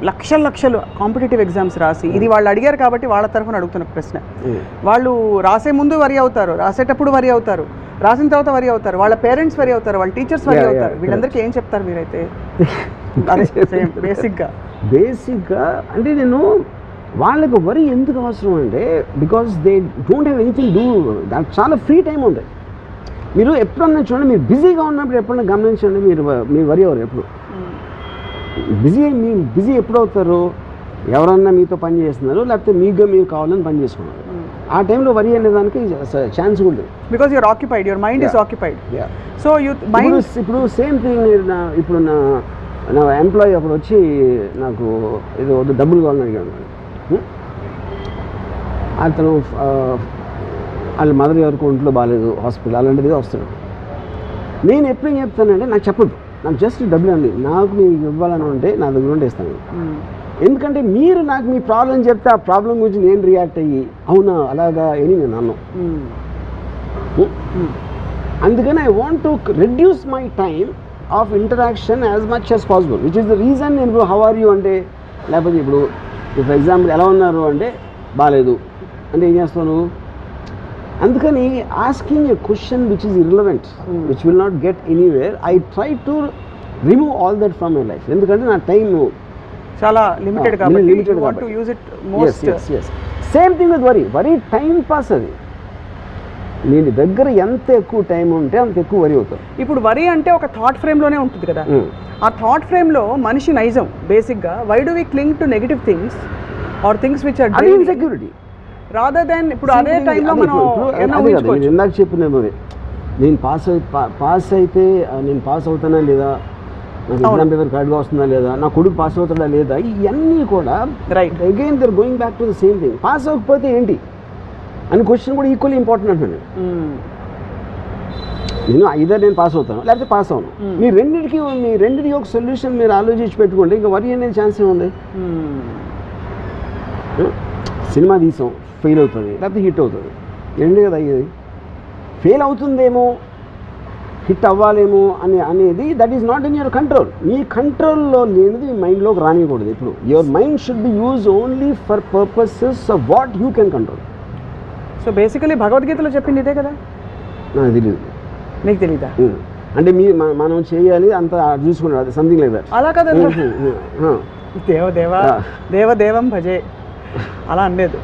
లక్షలు కాంపిటేటివ్ ఎగ్జామ్స్ రాసి, ఇది వాళ్ళు అడిగారు కాబట్టి వాళ్ళ తరఫున అడుగుతున్న ప్రశ్న, వాళ్ళు రాసే ముందు వరి అవుతారు, రాసేటప్పుడు వరి అవుతారు, రాసిన తర్వాత వరి అవుతారు, వాళ్ళ పేరెంట్స్ వరి అవుతారు, వాళ్ళ టీచర్స్ వరి అవుతారు. వీళ్ళందరికీ ఏం చెప్తారు మీరైతే? బేసిక్గా అంటే నేను వాళ్ళకు వరి ఎందుకు అవసరం అంటే, because they don't have anything do, దానికి చాలా ఫ్రీ టైం ఉంటుంది. మీరు ఎప్పుడన్నా చూడండి, మీరు బిజీగా ఉన్నప్పుడు ఎప్పుడన్నా గమనించండి, మీరు వరి అవ్వరు ఎప్పుడు. బిజీ ఎప్పుడు అవుతారు? ఎవరన్నా మీతో పని చేస్తున్నారు, లేకపోతే మీరు కావాలని పని చేసుకున్నారు. ఆ టైంలో వరి అనే దానికి ఛాన్స్ ఉంటుంది, because you're occupied, your mind is occupied. So ఇప్పుడు సేమ్ థింగ్, ఇప్పుడు నా ఎంప్లాయీ అప్పుడు వచ్చి నాకు ఏదో డబ్బులు కావాలని అడిగాడు. అతను వాళ్ళ మదర్ ఎవరికి ఒంట్లో బాగాలేదు, హాస్పిటల్ అలాంటిది వస్తాడు. నేను ఎప్పుడు ఏం చెప్తానంటే, నాకు చెప్పద్దు, నాకు జస్ట్ డబ్బులు అండి, నాకు మీకు ఇవ్వాలని ఉంటే నా దగ్గర ఉంటే ఇస్తాను. ఎందుకంటే మీరు నాకు మీ ప్రాబ్లం చెప్తే ఆ ప్రాబ్లం గురించి నేను రియాక్ట్ అయ్యి అవునా అలాగా అని నేను అన్నాను. అందుకని I want to reduce my time of interaction as much as possible, which is the reason. నేను ఇప్పుడు హౌ ఆర్ యూ అంటే, లేకపోతే ఇప్పుడు ఫర్ ఎగ్జాంపుల్ ఎలా ఉన్నారు అంటే బాగాలేదు అంటే ఏం చేస్తాను? అందుకని asking a question which is irrelevant, which will not get anywhere, I try to remove all that from my life. ఎందుకంటే నా టైం చాలా లిమిటెడ్ కాబట్టి. Same thing with worry time pass. అది నేను దగ్గర ఎంత ఎక్కువ టైం ఉంటే అంత ఎక్కువ వరి అవుతాను. ఇప్పుడు వరి అంటే ఒక థాట్ ఫ్రేమ్లోనే ఉంటుంది కదా, ఆ థాట్ ఫ్రేమ్లో మనిషి నైజం బేసిక్గా why do we cling to negative things or things which are insecurity rather than ఇప్పుడు అదే టైంలో మనం ఇందాక చెప్పిన నేను పాస్ అయితే నేను పాస్ అవుతానా లేదా, నాకు ఎగ్జామ్ పేపర్ కరెక్ట్గా వస్తుందా లేదా, నా కొడుకు పాస్ అవుతాడా లేదా, ఇవన్నీ కూడా right again they're going back to the same thing. Pass అవ్వకపోతే ఏంటి అని క్వశ్చన్ కూడా ఈక్వల్లీ ఇంపార్టెంట్ అంటున్నాను. నేను ఐదర్ నేను పాస్ అవుతాను లేకపోతే పాస్ అవును. మీ రెండింటికి ఒక సొల్యూషన్ మీరు ఆలోచించి పెట్టుకోండి, ఇంకా వరి అనేది ఛాన్స్ ఏముంది. సినిమా తీసాం, ఫెయిల్ అవుతుంది లేకపోతే హిట్ అవుతుంది, రెండే కదా అయ్యేది. ఫెయిల్ అవుతుందేమో హిట్ అవ్వాలేమో అనేది that is not in your control. మీ కంట్రోల్లో లేనిది మీ మైండ్లోకి రానియకూడదు. ఇప్పుడు your mind should be use only for purposes of what you can control. So basically భగవద్గీతలో చెప్పింది ఇదే కదా. నాకు తెలియదు. నీకు తెలీదా? అంటే మనం చేయాలి అంత చూసుకున్నాడు, అది సంథింగ్ లైక్ దట్. అలా కదా, దేవదేవం భజే అలా అనలేదు.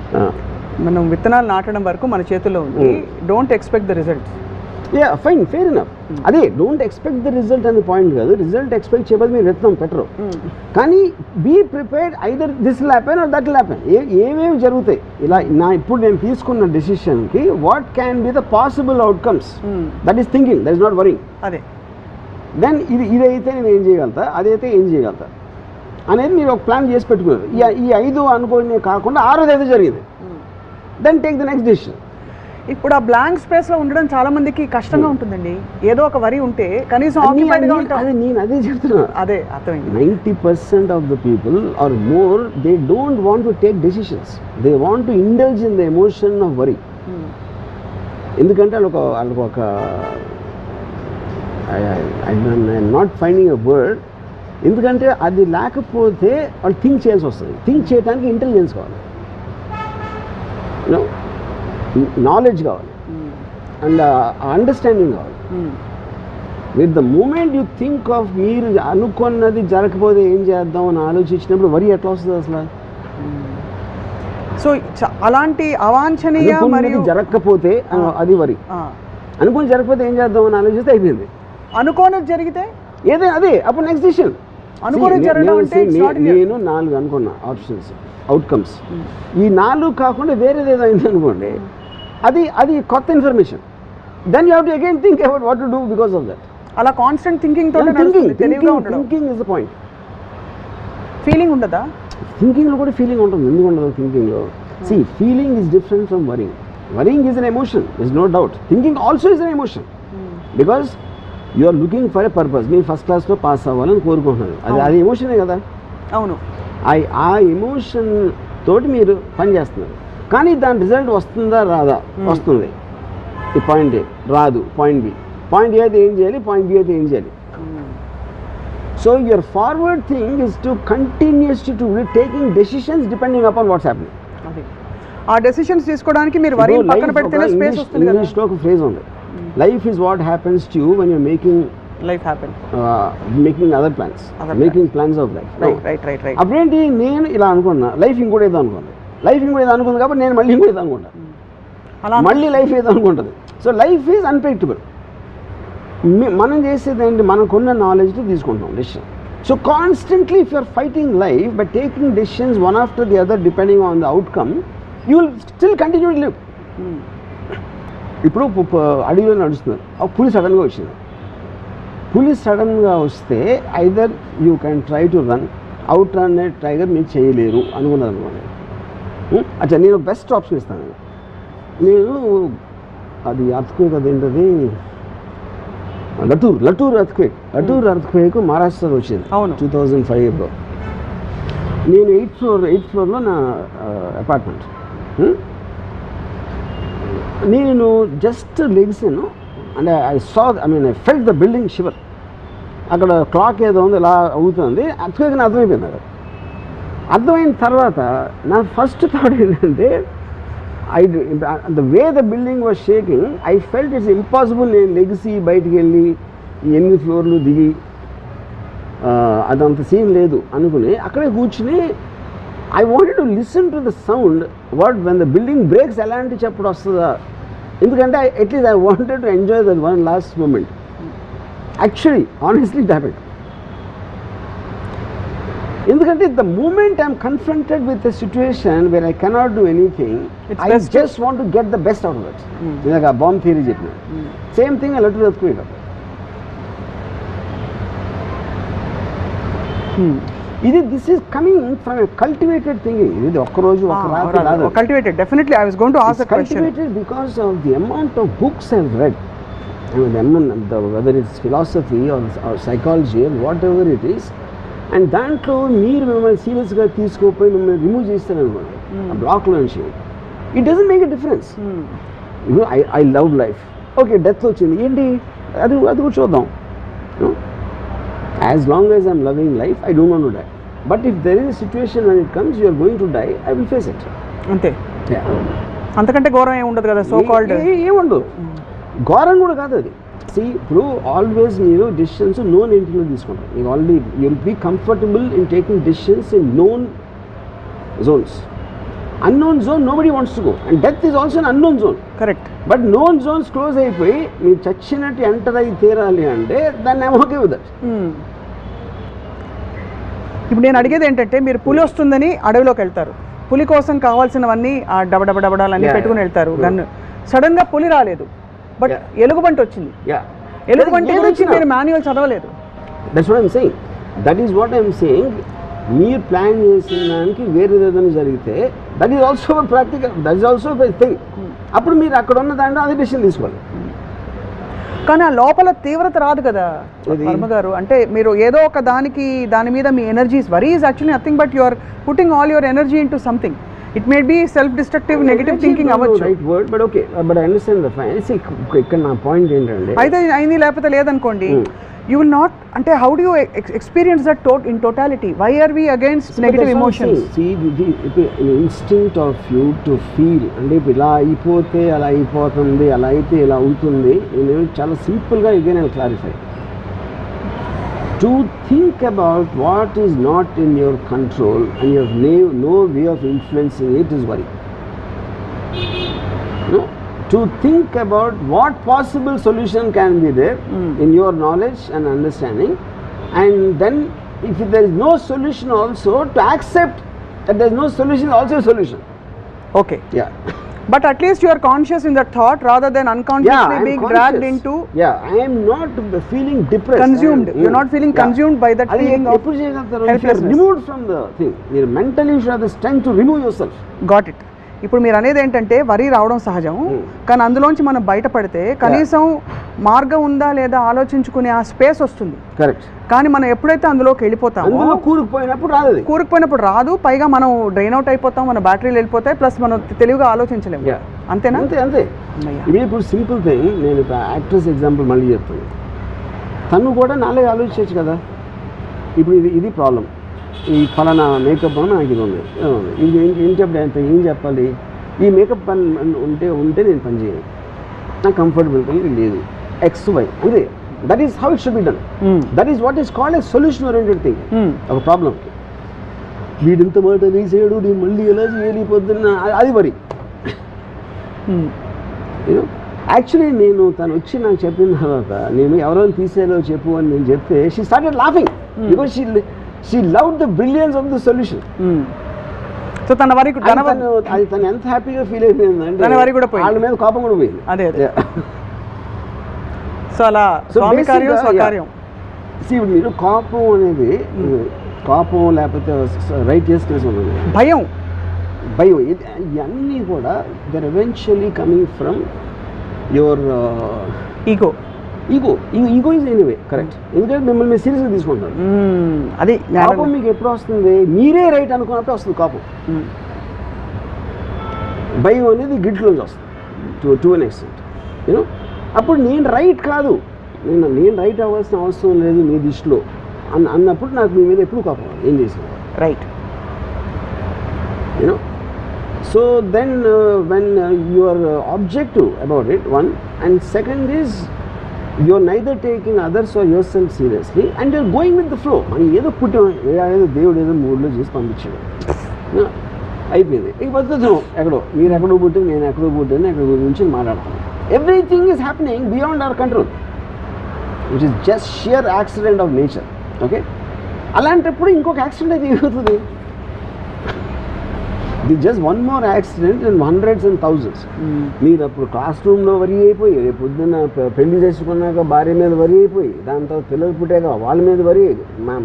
మనం విత్తనాలు నాటడం వరకు మన చేతుల్లో ఉంది. Don't expect the result. Fine, fair enough. అదే డోంట్ ఎక్స్పెక్ట్ ద రిజల్ట్ అనే పాయింట్ కాదు. రిజల్ట్ ఎక్స్పెక్ట్ చేయబోదు మీరు విత్తనం పెట్టరు. కానీ be prepared, either this will happen or that will happen. ఏమేమి జరుగుతాయి ఇలా ఇప్పుడు నేను తీసుకున్న డెసిషన్కి what can be the possible outcomes, that is thinking, that is not worrying. అదే దెన్ ఇదైతే నేను ఏం చేయగలుగుతా, అదైతే ఏం చేయగలుగుతా అనేది మీరు ఒక ప్లాన్ చేసి పెట్టుకున్నారు. ఈ 5 అనుకోనే కాకుండా 6ది ఏదో జరిగింది, then take the next decision. ఇప్పుడు ఆ బ్లాంక్ స్పేస్లో ఉండడం చాలా మందికి కష్టంగా ఉంటుందండి. ఏదో ఒక వరి ఉంటే కనీసం నేను అదే చెప్తున్నా. అదే అర్థమైంది. 90% of the people are more they don't want to take decisions, they want to indulge in the emotion of worry. ఎందుకంటే వాళ్ళకు ఒక I'm not finding a word, ఎందుకంటే అది లేకపోతే వాళ్ళు థింక్ చేయాల్సి వస్తుంది. థింక్ చేయడానికి ఇంటెలిజెన్స్ కావాలి, నాలెడ్జ్ కావాలి, అండ్ అండర్స్టాండింగ్ కావాలి. With the moment you think of మీరు అనుకున్నది జరగకపోతే ఏం చేద్దాం అని ఆలోచించినప్పుడు వరి ఎట్లా వస్తుంది అసలు? సో అలాంటి అవాంఛనీయ మరియు జరగకపోతే అది వరి, అనుకుని జరగకపోతే ఏం చేద్దాం అని ఆలోచిస్తే అయిపోయింది. అనుకోనిది జరిగితే ఏదే అదే అప్పుడు నెక్స్ట్ డిసిషన్. నేను 4 అనుకున్నా ఆప్షన్స్, అవుట్కమ్స్. ఈ 4 కాకుండా వేరేది ఏదో అయింది అనుకోండి, అది కొత్త information. Then you have to again think about what to do because of that. అలా constant thinking thinking is the point. Feeling ఉండదా? థింకింగ్లో కూడా ఫీలింగ్ ఉంటుంది. ఎందుకు ఉండదు థింకింగ్లో? See, feeling is different from worrying. Worrying is an emotion, there's no doubt. Thinking also is an emotion, because you are looking for a purpose. మీరు first క్లాస్లో pass అవ్వాలని కోరుకుంటున్నారు, అది ఎమోషనే కదా. అవును, ఆ ఎమోషన్ తోటి మీరు పని చేస్తున్నారు. కానీ దాని రిజల్ట్ వస్తుందా రాదా? వస్తుంది. ఈ పాయింట్ ఏ రాదు, పాయింట్ బి. పాయింట్ ఏ అయితే ఏం చేయాలి, పాయింట్ బి అయితే ఏం చేయాలి. So your forward thing is to continues to taking decisions depending upon what's happening. ఆ డెసిషన్స్ తీసుకోవడానికి మీరు వరి పక్కన పెడితేనే స్పేస్ వస్తుంది కదా. ఇంగ్లీష్లో ఒక ఫ్రేజ్ ఉంది, life is what happens to you when you're making life happen, making other plans, making plans of life. Right. అప్పుడేంటి, నేను ఇలా అనుకున్నా, లైఫ్ ఇంకోటి ఏదో అనుకోండి, లైఫ్ ఇంకోటి ఏదో అనుకుంది కాబట్టి నేను మళ్ళీ ఇంకోటి ఏదో అనుకుంటా, మళ్ళీ లైఫ్ ఏదో అనుకుంటుంది. So life is unpredictable. మనం చేసేది ఏంటి, మనకున్న నాలెడ్జ్తో తీసుకుంటాం decision. So constantly if you're fighting life by taking decisions one after the other depending on the outcome, you will still continue to live. ఇప్పుడు అడవిలో నడుస్తున్నారు, ఒక పులి సడన్గా వచ్చింది. పులి సడన్గా వస్తే either you can try to run, out run tiger మీరు చేయలేరు అనుకున్నారు అనుకోండి. అచ్చా, నేను బెస్ట్ ఆప్షన్ ఇస్తాను. నేను అది అర్త్క్వేక్, అదేంటది లటూర్ అర్త్క్వేక్ మహారాష్ట్రలో వచ్చింది 2005లో. నేను 8th ఫ్లోర్లో నా అపార్ట్మెంట్. నేను జస్ట్ లెగ్సాను, అంటే I felt the building shiver. అక్కడ క్లాక్ ఏదో ఉంది ఇలా అవుతుంది, అర్త్క్వేక్ అర్థమైపోయింది. అది అర్థమైన తర్వాత నా ఫస్ట్ థాట్ ఏంటంటే, the way the building was shaking, I felt it's impossible నేను లెగిసి బయటికి వెళ్ళి 8 ఫ్లోర్లు దిగి అదంత సీన్ లేదు అనుకుని అక్కడే కూర్చుని I wanted to listen to the sound. When the building breaks ఎలాంటి చప్పుడు వస్తుందా ఎందుకంటే at least I wanted to enjoy that one last moment. Actually honestly it happened. ఎందుకంటే the moment I'm confronted with a situation where I cannot do anything, I just want to get the best out of that. ఇందాక bomb theory చెప్పిన same thing I let to earthquake. ఇది this is coming from a cultivated thinking. ఇది ఒక్కరోజు ఒక రాత్రి రాదు. Cultivated, definitely I was going to ask the question. Cultivated because of the amount of books I've read. Whether it's philosophy or psychology or whatever it is, and దాంట్లో మీరు మిమ్మల్ని సీరియస్గా తీసుకోపోయి మిమ్మల్ని రిమూవ్ చేస్తారనుకోండి ఆ బ్లాక్లో నుంచి, it doesn't make a difference. I love life, okay death వచ్చింది ఏంటి, అది కూడా చూద్దాం. As long as I'm loving life I don't want to die. But if there is a situation when it comes you are going to die, I will face it. అంతే, అంతకంటే ఘోరం ఏమి ఉండదు కదా. సో కాల్డ్ ఏముండదు, ఘోరం కూడా కాదు అది. ఇప్పుడు ఆల్వేస్ మీరు డెసిషన్స్ నోన్ ఎంట్రీలో తీసుకుంటారు. మీకు already you will be comfortable in taking decisions in known zones. Unknown zone nobody wants to go, and death is also an unknown zone. Correct. But known zones close అయిపోయి మీరు చచ్చినట్టు enter అయి తీరాలి అంటే దాన్ని ఐమ్ ఓకే విత్ దట్. ఇప్పుడు నేను అడిగేది ఏంటంటే, మీరు పులి వస్తుందని అడవిలోకి వెళ్తారు, పులి కోసం కావాల్సినవన్నీ ఆ డబడబడబడాలన్నీ పెట్టుకుని వెళ్తారు గన్ను. సడన్ గా పులి రాలేదు, బట్ ఎలుగుబంటి వచ్చింది. ఎలుగుబంటి గురించి మీరు మాన్యువల్ చదవలేదు. That's what I'm saying. That is what I'm saying. మీరు ప్లాన్ చేసిన దానికి వేరే ఏదైనా జరిగితే that is also practical, that is also thing. అప్పుడు మీరు అక్కడ ఉన్న దాంట్లో అదే డెసిషన్ తీసుకోవాలి. కానీ ఆ లోపల తీవ్రత రాదు కదా వర్మ గారు. అంటే మీరు ఏదో ఒక దాని మీద మీ energies, worry is actually nothing but you are putting all your energy into something. It may be self destructive negative thinking అవ్వచ్చు. Right word, but okay, but I understand the fine. ఇక్కడ నా పాయింట్ ఏంటంటే, అయితే అయింది లేకపోతే లేదనుకోండి, యూ విల్ నాట్, అంటే how do you experience that in totality? Why are we against negative emotions? Instinct of you to feel, అంటే ఇలా అయిపోతే అలా అయిపోతుంది, అలా అయితే ఇలా ఉంటుంది. నేను చాలా సింపుల్గా ఇదే నేను clarify. To think about what is not in your control and you have no way of influencing it is worry. No? To think about what possible solution can be there in your knowledge and understanding, and then if there is no solution also, to accept that there is no solution is also a solution. Okay. Yeah. But at least you are conscious in that thought rather than unconsciously being dragged into. Yeah, I am not feeling depressed. Consumed. You're not feeling consumed by that feeling of helplessness. Removed from the thing. You mentally should have the strength to remove yourself. Got it. ఇప్పుడు మీరు అనేది ఏంటంటే వరి రావడం సహజం, కానీ అందులోంచి మనం బయటపడితే కనీసం మార్గం ఉందా లేదా ఆలోచించుకునే ఆ స్పేస్ వస్తుంది. కరెక్ట్. కానీ మనం ఎప్పుడైతే అందులోకి వెళ్ళిపోతామో, కూరుకుపోయినప్పుడు రాదు, పైగా మనం డ్రైన్ అవుట్ అయిపోతాం, మన బ్యాటరీలు వెళ్ళిపోతాయి, ప్లస్ మనం తెలివిగా ఆలోచించలేము. అంతేనా? అంతే. ఇప్పుడు సింపుల్ థింగ్, నేను యాక్ట్రెస్ ఎగ్జాంపుల్ మళ్ళీ చెప్తాను. తను కూడా నాలుగు ఆలోచించవచ్చు కదా. ఇప్పుడు ఇది ప్రాబ్లం, ఈ ఫలానా మేకప్ అని నాకు ఇది ఉంది, ఇది ఏం చెప్పాలి, ఈ మేకప్ పని ఉంటే నేను పని చేయను, నాకు కంఫర్టబుల్ లేదు, XY అంతే. That is how it should be done. That is what is called a solution oriented thing. ఒక ప్రాబ్లంకి వీడింత మాట వేసేయడు, నేను మళ్ళీ ఎలా చేయాలి పొద్దున్న, అది వరి. యాక్చువల్లీ నేను తను వచ్చి నాకు చెప్పిన తర్వాత, నేను ఎవరైనా తీసేలో చెప్పు అని నేను చెప్తే, she started laughing because she loved the brilliance of the solution. So తన వరకు అది తను ఎంత హ్యాపీగా ఫీల్ అయిపోయిందంటే తన వరకు కూడా పోయింది, వాళ్ళ మీద కోపం కూడా పోయింది. అదే. సో అలా స్వామి కార్యం స్వకార్యం. మీరు కోపం అనేది, కోపం లేకపోతే రైట్ చేసుకునే భయం, ఇవన్నీ కూడా they're eventually coming from your ego is anyway. Correct. ఎందుకంటే మిమ్మల్ని మీరు సీరియస్గా తీసుకుంటారు. అది కోపం మీకు ఎప్పుడు వస్తుంది, మీరే రైట్ అనుకున్నప్పుడు వస్తుంది కోపం. భయం అనేది గిట్లోంచి వస్తుంది టు అన్ ఎక్స్టెంట్. యూనో, అప్పుడు నేను రైట్ కాదు, నేను రైట్ అవ్వాల్సిన అవసరం లేదు మీ దృష్టిలో అన్నప్పుడు నాకు మీ మీద ఎప్పుడు కోపం, ఏం చేసిన right. You know, so then when you are objective about it, one, and second is you're neither taking others or yourself seriously and you're going with the flow. మనం ఏదో పుట్టాం, ఏదో దేవుడు ఏదో మూడ్లో చేసి పంపించాడు. అయిపోయింది. ఇక పద్ధతి ఎక్కడో మీరు ఎక్కడో పుట్టింది, నేను ఎక్కడో పుట్టింది, ఎక్కడ గురించి మాట్లాడతాను. Everything is happening beyond our control, which is just shear accident of nature. Okay, అలాంటప్పుడు ఇంకొక యాక్సిడెంట్ అయితే ఏమవుతుంది? The just one more accident in hundreds and thousands. మీరు అప్పుడు క్లాస్ రూమ్లో వరి అయిపోయి, రేపు పొద్దున్న పెళ్లి చేసుకున్నాక భార్య మీద వరి అయిపోయి, దాని తర్వాత పిల్లలు పుట్టాక వాళ్ళ మీద వరి,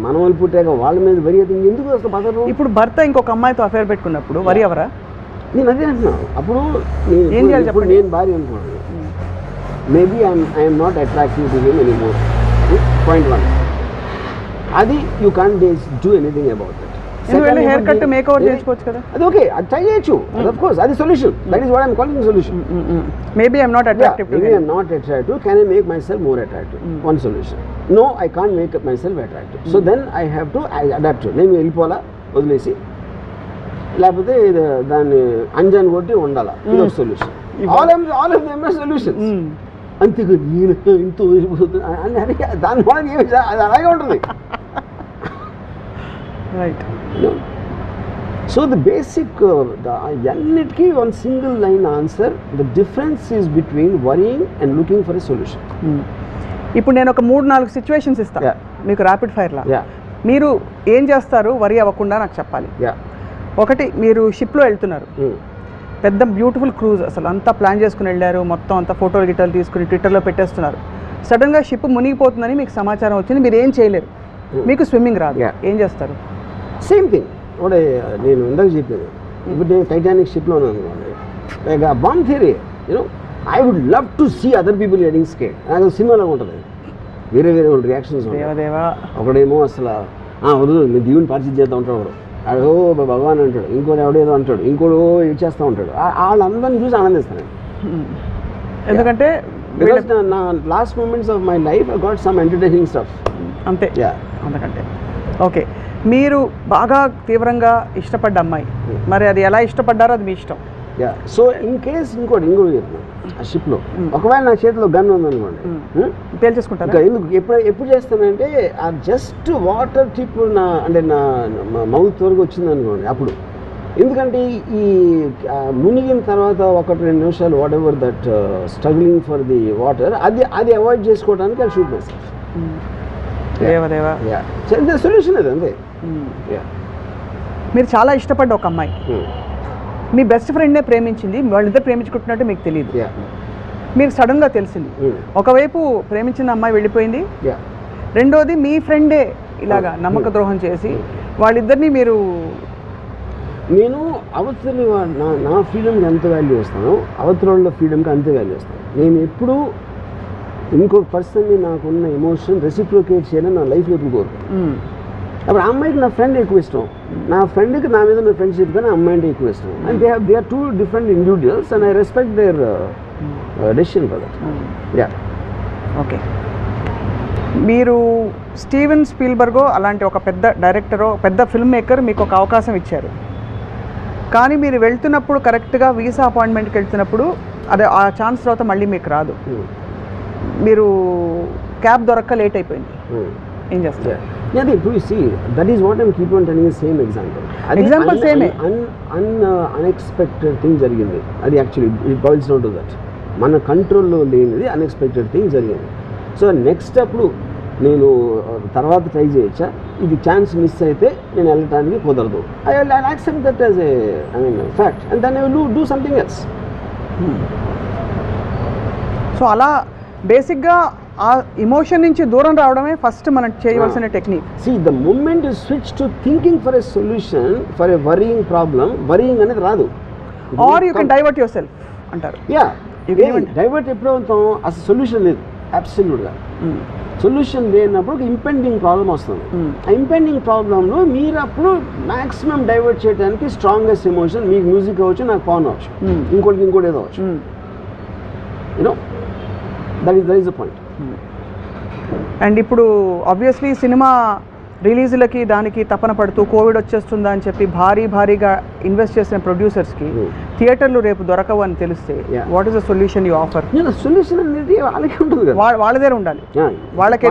మనవలు పుట్టాక వాళ్ళ మీద వరి అయితే ఎందుకు అసలు బతకరు? ఇప్పుడు భర్త ఇంకొక అమ్మాయితో అఫేర్ పెట్టుకున్నప్పుడు వరి ఎవరా? నేను అదే అంటున్నాను. అప్పుడు ఏం చేయాలి చెప్పండి? నేను భార్య అనుకున్నాను, maybe I'm not attractive to him anymore. Point 1, అది you can't do anything about it. Hair cut make over చేసుకోవచ్చు కదా, అది ఓకే, అది ట్రై చేయొచ్చు. ఆఫ్ కోర్స్ అది solution. That is what I'm calling solution. Maybe I'm not attractive. Maybe I'm not attractive. Can I make myself more attractive? One solution. No, I can't make myself attractive. So then I have to adapt. నేను వెళ్ళిపోవాలా, వదిలేసి, లేకపోతే దాన్ని అంజాన్ కొట్టి ఉండాలా, ఇది ఒక solution. All of them are solutions. అంతేగా నేను ఇంత వదిలిపోతున్నా అని దాని వల్ల అది అలాగే ఉంటుంది. రైట్. సో ద బేసిక్ అన్నిటికీ one single line answer. The difference is between worrying and looking for a solution. ఇప్పుడు నేను ఒక 3-4 సిచ్యువేషన్స్ ఇస్తాను మీకు ర్యాపిడ్ ఫైర్లా. మీరు ఏం చేస్తారు వరి అవ్వకుండా నాకు చెప్పాలి. ఒకటి, మీరు షిప్లో వెళ్తున్నారు, పెద్ద బ్యూటిఫుల్ క్రూజ్, అసలు అంతా ప్లాన్ చేసుకుని వెళ్ళారు, మొత్తం అంతా ఫోటోలు గిటోలు తీసుకుని ట్విట్టర్లో పెట్టేస్తున్నారు. సడన్గా షిప్ మునిగిపోతుందని మీకు సమాచారం వచ్చింది, మీరు ఏం చేయలేరు, మీకు స్విమ్మింగ్ రాదు, ఏం చేస్తారు? సేమ్ థింగ్ ఒకటే నేను ఇందాక చెప్పాను. ఇప్పుడు నేను టైటానిక్ షిప్లో ఉన్నాను అనుకోండి, లైక్ ఆ bomb theory, you know, I would love to see other people getting scared. నాకు సినిమాలో ఉంటుంది, వేరే వేరే వాళ్ళ రియాక్షన్స్. ఒకడేమో అసలు వద్దు మేము దేవుని పరిచయం చేద్దాం ఉంటాడు, ఒకడు అడో భగవాన్ అంటాడు, ఇంకోటి ఎవడేదో అంటాడు, ఇంకోటి ఇచ్చేస్తూ ఉంటాడు. వాళ్ళందరినీ చూసి ఆనందిస్తాను. ఎందుకంటే నా last moments of my life I got some entertaining stuff. అంతే, అందుకంటే. ఓకే, మీరు బాగా తీవ్రంగా ఇష్టపడ్డ అమ్మాయి, మరి అది ఎలా ఇష్టపడ్డారో అది మీ ఇష్టం. సో ఇన్ కేస్ ఇంకోటి చెప్తున్నాను, ఆ షిప్లో ఒకవేళ నా చేతిలో గన్ ఉందనుకోండి, తేల్చేసుకుంటారు. ఎందుకు ఎప్పుడు చేస్తానంటే ఆ జస్ట్ వాటర్ టిప్ అంటే నా మౌత్ వరకు వచ్చింది అనుకోండి అప్పుడు. ఎందుకంటే ఈ మునిగిన తర్వాత 1-2 నిమిషాలు what ever that struggling for the water, అది అవాయిడ్ చేసుకోవడానికి అది షూట్ మెసేజ్. సొల్యూషన్ అది అంతే. మీరు చాలా ఇష్టపడ్డ ఒక అమ్మాయి మీ బెస్ట్ ఫ్రెండ్నే ప్రేమించింది, వాళ్ళిద్దరు ప్రేమించుకుంటున్నట్టు మీకు తెలియదు, మీకు సడన్గా తెలిసింది. ఒకవైపు ప్రేమించిన అమ్మాయి వెళ్ళిపోయింది, రెండోది మీ ఫ్రెండే ఇలాగా నమ్మక ద్రోహం చేసి వాళ్ళిద్దరిని మీరు. నేను అవతలి నా ఫ్రీడమ్కి ఎంత వాల్యూ ఇస్తానో అవతల వాళ్ళ ఫ్రీడమ్కి అంతే వాల్యూ ఇస్తాను. నేను ఎప్పుడూ ఇంకొక పర్సన్ని నాకున్న ఎమోషన్ రెసిప్రోకేట్ చేయాలని నా లైఫ్లో ఎప్పుడు కోరుతాను. అప్పుడు ఆ అమ్మాయికి నా ఫ్రెండ్ ఎక్కువ ఇష్టం, నా ఫ్రెండ్కి నా మీద ఉన్న ఫ్రెండ్షిప్ కానీ అమ్మాయి అంటే ఎక్కువ ఇష్టం. And they are 2 different individuals and I respect their decision for that. Okay, మీరు స్టీవెన్ స్పీల్బర్గో అలాంటి ఒక పెద్ద డైరెక్టరో పెద్ద ఫిల్మ్ మేకర్ మీకు ఒక అవకాశం ఇచ్చారు, కానీ మీరు వెళ్తున్నప్పుడు కరెక్ట్గా వీసా అపాయింట్మెంట్కి వెళ్తున్నప్పుడు అదే ఆ ఛాన్స్ తర్వాత మళ్ళీ మీకు రాదు, మీరు క్యాబ్ దొరక్క లేట్ అయిపోయింది, ఏం చేస్తారు? ఇప్పుడు that is what I'm keep on telling. Same example సేమే అన్ఎక్స్పెక్టెడ్ థింగ్ జరిగింది. అది actually it boils down to that. మన కంట్రోల్లో లేనిది అన్ఎక్స్పెక్టెడ్ థింగ్ జరిగింది. సో నెక్స్ట్ అప్పుడు నేను తర్వాత ట్రై చేయొచ్చా, ఇది ఛాన్స్ మిస్ అయితే నేను వెళ్ళటానికి కుదరదు, I accept that as fact and then I will do something else. So అలా బేసిక్గా ఆ ఎమోషన్ నుంచి దూరం రావడమే ఫస్ట్ మనం చేయవలసిన technique. See, the moment you switch to thinking for a solution for a worrying problem, worrying అనేది రాదు. Or you can divert yourself అంటారు. డైవర్ట్ ఎప్పుడు అవుతాం, అసలు సొల్యూషన్ లేదు అబ్సల్యూట్గా. సొల్యూషన్ లేనప్పుడు ఇంపెండింగ్ ప్రాబ్లం వస్తుంది. ఆ ఇంపెండింగ్ ప్రాబ్లంలో మీరు అప్పుడు మ్యాక్సిమం డైవర్ట్ చేయడానికి స్ట్రాంగెస్ట్ ఎమోషన్, మీకు మ్యూజిక్ అవ్వచ్చు, నాకు పవన్ అవ్వచ్చు, ఇంకోటి ఏదో అవ్వచ్చు. You know that is the point. And ఇప్పుడు ఆబ్వియస్లీ సినిమా రిలీజులకి దానికి తపన పడుతూ కోవిడ్ వచ్చేస్తుందా అని చెప్పి భారీగా ఇన్వెస్ట్ చేసిన ప్రొడ్యూసర్స్కి థియేటర్లు రేపు దొరకవు అని తెలిస్తే what is the solution you offer? Solution అనేది వాళ్ళకి ఉంటుంది కదా, వాళ్ళదే ఉండాలి, వాళ్ళకే.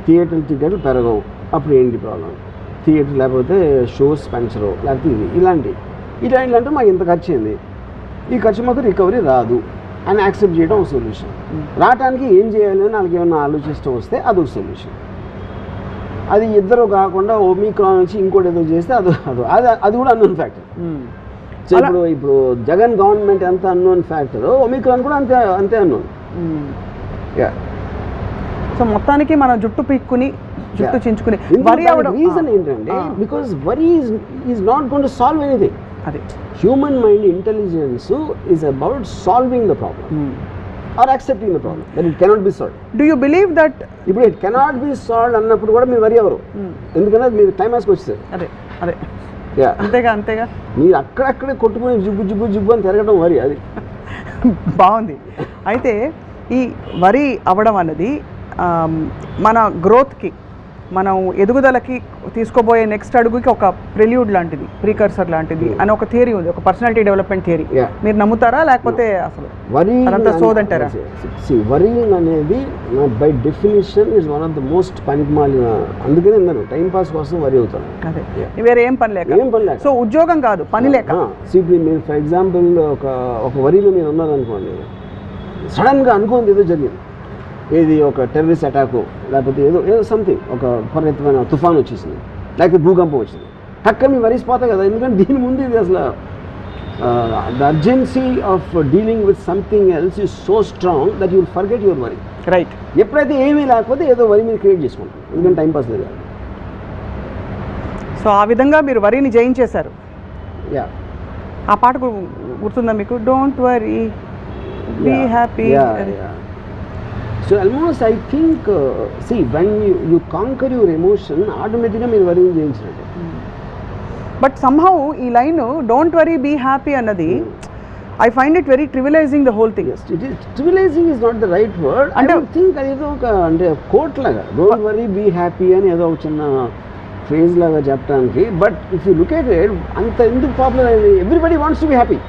థియేటర్ టికెట్లు పెరగవు, అప్పుడు ఏంటి ప్రాబ్లం? థియేటర్ లేకపోతే షోస్ పెంచరు లేకపోతే ఇలాంటి మాకు ఇంత ఖర్చు అయింది, ఈ ఖర్చు మాకు రికవరీ రాదు అని యాక్సెప్ట్ చేయడం ఒక సొల్యూషన్. రావడానికి ఏం చేయాలి అని వాళ్ళకి ఏమన్నా ఆలోచిస్తూ వస్తే అదొక సొల్యూషన్. అది ఇద్దరు కాకుండా ఒమిక్రాన్ నుంచి ఇంకోటి ఏదో చేస్తే అది కూడా అన్నోన్ ఫ్యాక్టర్. సో ఇప్పుడు జగన్ గవర్నమెంట్ ఎంత అన్నోన్ ఫ్యాక్టర్, ఒమిక్రాన్ కూడా అంతే అన్నోన్. సో మొత్తానికి మనం జుట్టు పీక్కుని జుట్టు చించుకుని రీజన్ ఏంటంటే because worry is not going to solve anything. అదే human mind intelligence is about solving the problem or accepting the problem that it cannot be solved. Do you believe that ఇప్పుడు it cannot be solved అన్నప్పుడు కూడా మీరు వరి అవ్వరు, ఎందుకంటే మీరు క్లైమాక్స్కి వచ్చేసారు. అదే అంతేగా మీరు అక్కడక్కడే కొట్టుకుని జుబ్బు అని తిరగడం వరి. అది బాగుంది. అయితే ఈ వరి అవ్వడం అన్నది మన గ్రోత్కి, మనం ఎదుగుదలకి తీసుకోబోయే నెక్స్ట్ అడుగుకి ఒక ప్రిల్యూడ్ లాంటిది, ప్రీకర్సర్ లాంటిది అని ఒక థియరీ ఉంది, ఒక పర్సనాలిటీ డెవలప్మెంట్ థియరీ. మీరు నమ్ముతారా లేకపోతే అసలు అదంతా సోదంటారా? వరీయింగ్ అనేది by definition is one of the most పనికిమాలిన. అందుకనే నేను టైం పాస్ కోసం వరి అవుతాను. అదే వేరే ఏం పని లేక. సో ఉద్యోగం కాదు, పని లేక. మీరు ఫర్ ఎగ్జాంపుల్ ఒక వరిలో మీరు ఉన్నారనుకోండి, సడన్గా అనుకోండి ఏదో జరిగింది, ఏది ఒక టెర్రరిస్ట్ అటాకు లేకపోతే ఏదో సంథింగ్, ఒక విపరీతమైన తుఫాన్ వచ్చేసింది లేకపోతే భూకంపం వచ్చింది, టక్క మీ వరిసిపోతాయి కదా. ఎందుకంటే దీని ముందు ఇది అసలు the urgency of dealing with something else is so strong that you will forget your worry. Right. ఎప్పుడైతే ఏమీ లేకపోతే ఏదో వరి మీరు క్రియేట్ చేసుకుంటాం, ఎందుకంటే టైంపాస్ లేదు. సో ఆ విధంగా మీరు వరిని జయించేశారు. యా, ఆ పాట గుర్తుందా మీకు? Don't worry be happy. So almost I think see when you conquer your emotion, automatically మీరు వరి జయించినట్టే. బట్ somehow ఈ line don't worry be happy అన్నది I find it very trivialising the whole thing. Yes, it is trivializing is not the right word. I think అది ఏదో ఒక అంటే coat లాగా don't worry be happy అని ఏదో ఒక చిన్న ఫ్రేజ్ లాగా చెప్పడానికి. But if you look at it, అంత ఎందుకు పాపులర్ అయింది? Everybody wants to be happy.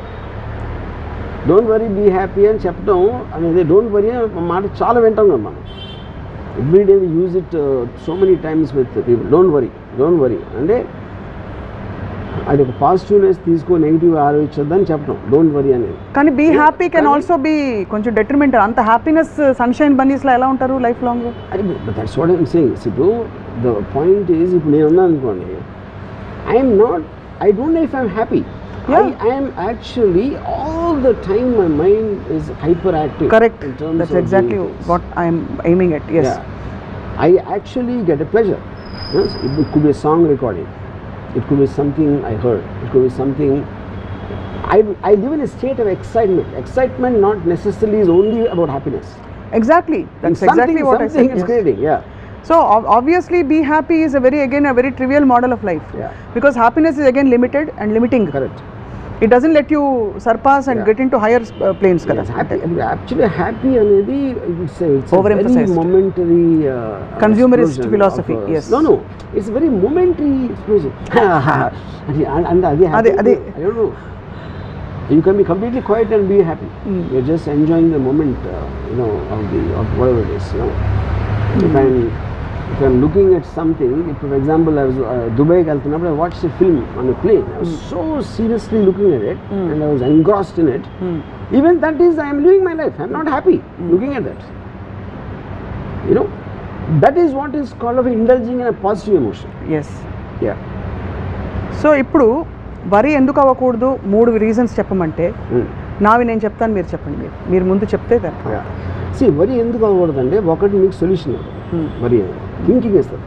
Don't worry be happy అని చెప్పడం అనేది, డోంట్ వరీ అనే మాట చాలా వింటాం కదా మనం. Everyday we use it so many times with people. Don't worry అంటే అది ఒక పాజిటివ్నెస్ తీసుకో, నెగిటివ్ ఆలోచించొద్దని చెప్పడం డోంట్ వరీ అనేది. కానీ be happy can also be కొంచెం డెట్రిమెంటల్. అంత హ్యాపీనెస్ సన్షైన్ బన్నీస్లో ఎలా ఉంటారు లైఫ్ లాంగ్? అది దట్స్ వాట్ ఐఎమ్ సేయింగ్. ఇప్పుడు ద పాయింట్ ఈజ్, ఇప్పుడు నేను ఉన్నాను అనుకోండి, I don't know if I'm happy. I am actually all the time my mind is hyperactive. Correct. That's exactly what I am aiming at. Yes. Yeah. I actually get a pleasure. Yes. It could be a song recording. It could be something I heard. It could be something. I live in a state of excitement. Excitement not necessarily is only about happiness. Exactly. That's exactly what I said. Something is creating. Yeah. So obviously be happy is a very trivial model of life. Yeah. Because happiness is again limited and limiting. Correct. It doesn't let you surpass and get into higher planes kada. Yes, actually happy anedi it's a very momentary consumerist philosophy. Yes. No, it's a very momentary explosion. And adi I don't know, you can be completely quiet and be happy. You're just enjoying the moment, of whatever it is, If I'm looking at something, if for example I was Dubai వెళ్తున్నప్పుడు, I watched a film on a plane. I was so seriously looking at it and I was engrossed in it. Even that is, I am living my life. I'm not happy looking at that. That is what is called of indulging in a positive emotion. Yes. Yeah. So ఇప్పుడు వరి ఎందుకు అవ్వకూడదు 3 reasons చెప్పమంటే నావి నేను చెప్తాను, మీరు చెప్పండి. మీరు ముందు చెప్తే వరి ఎందుకు అవ్వకూడదంటే, ఒకటి మీకు సొల్యూషన్ వరి థింకింగ్ ఇస్తుంది.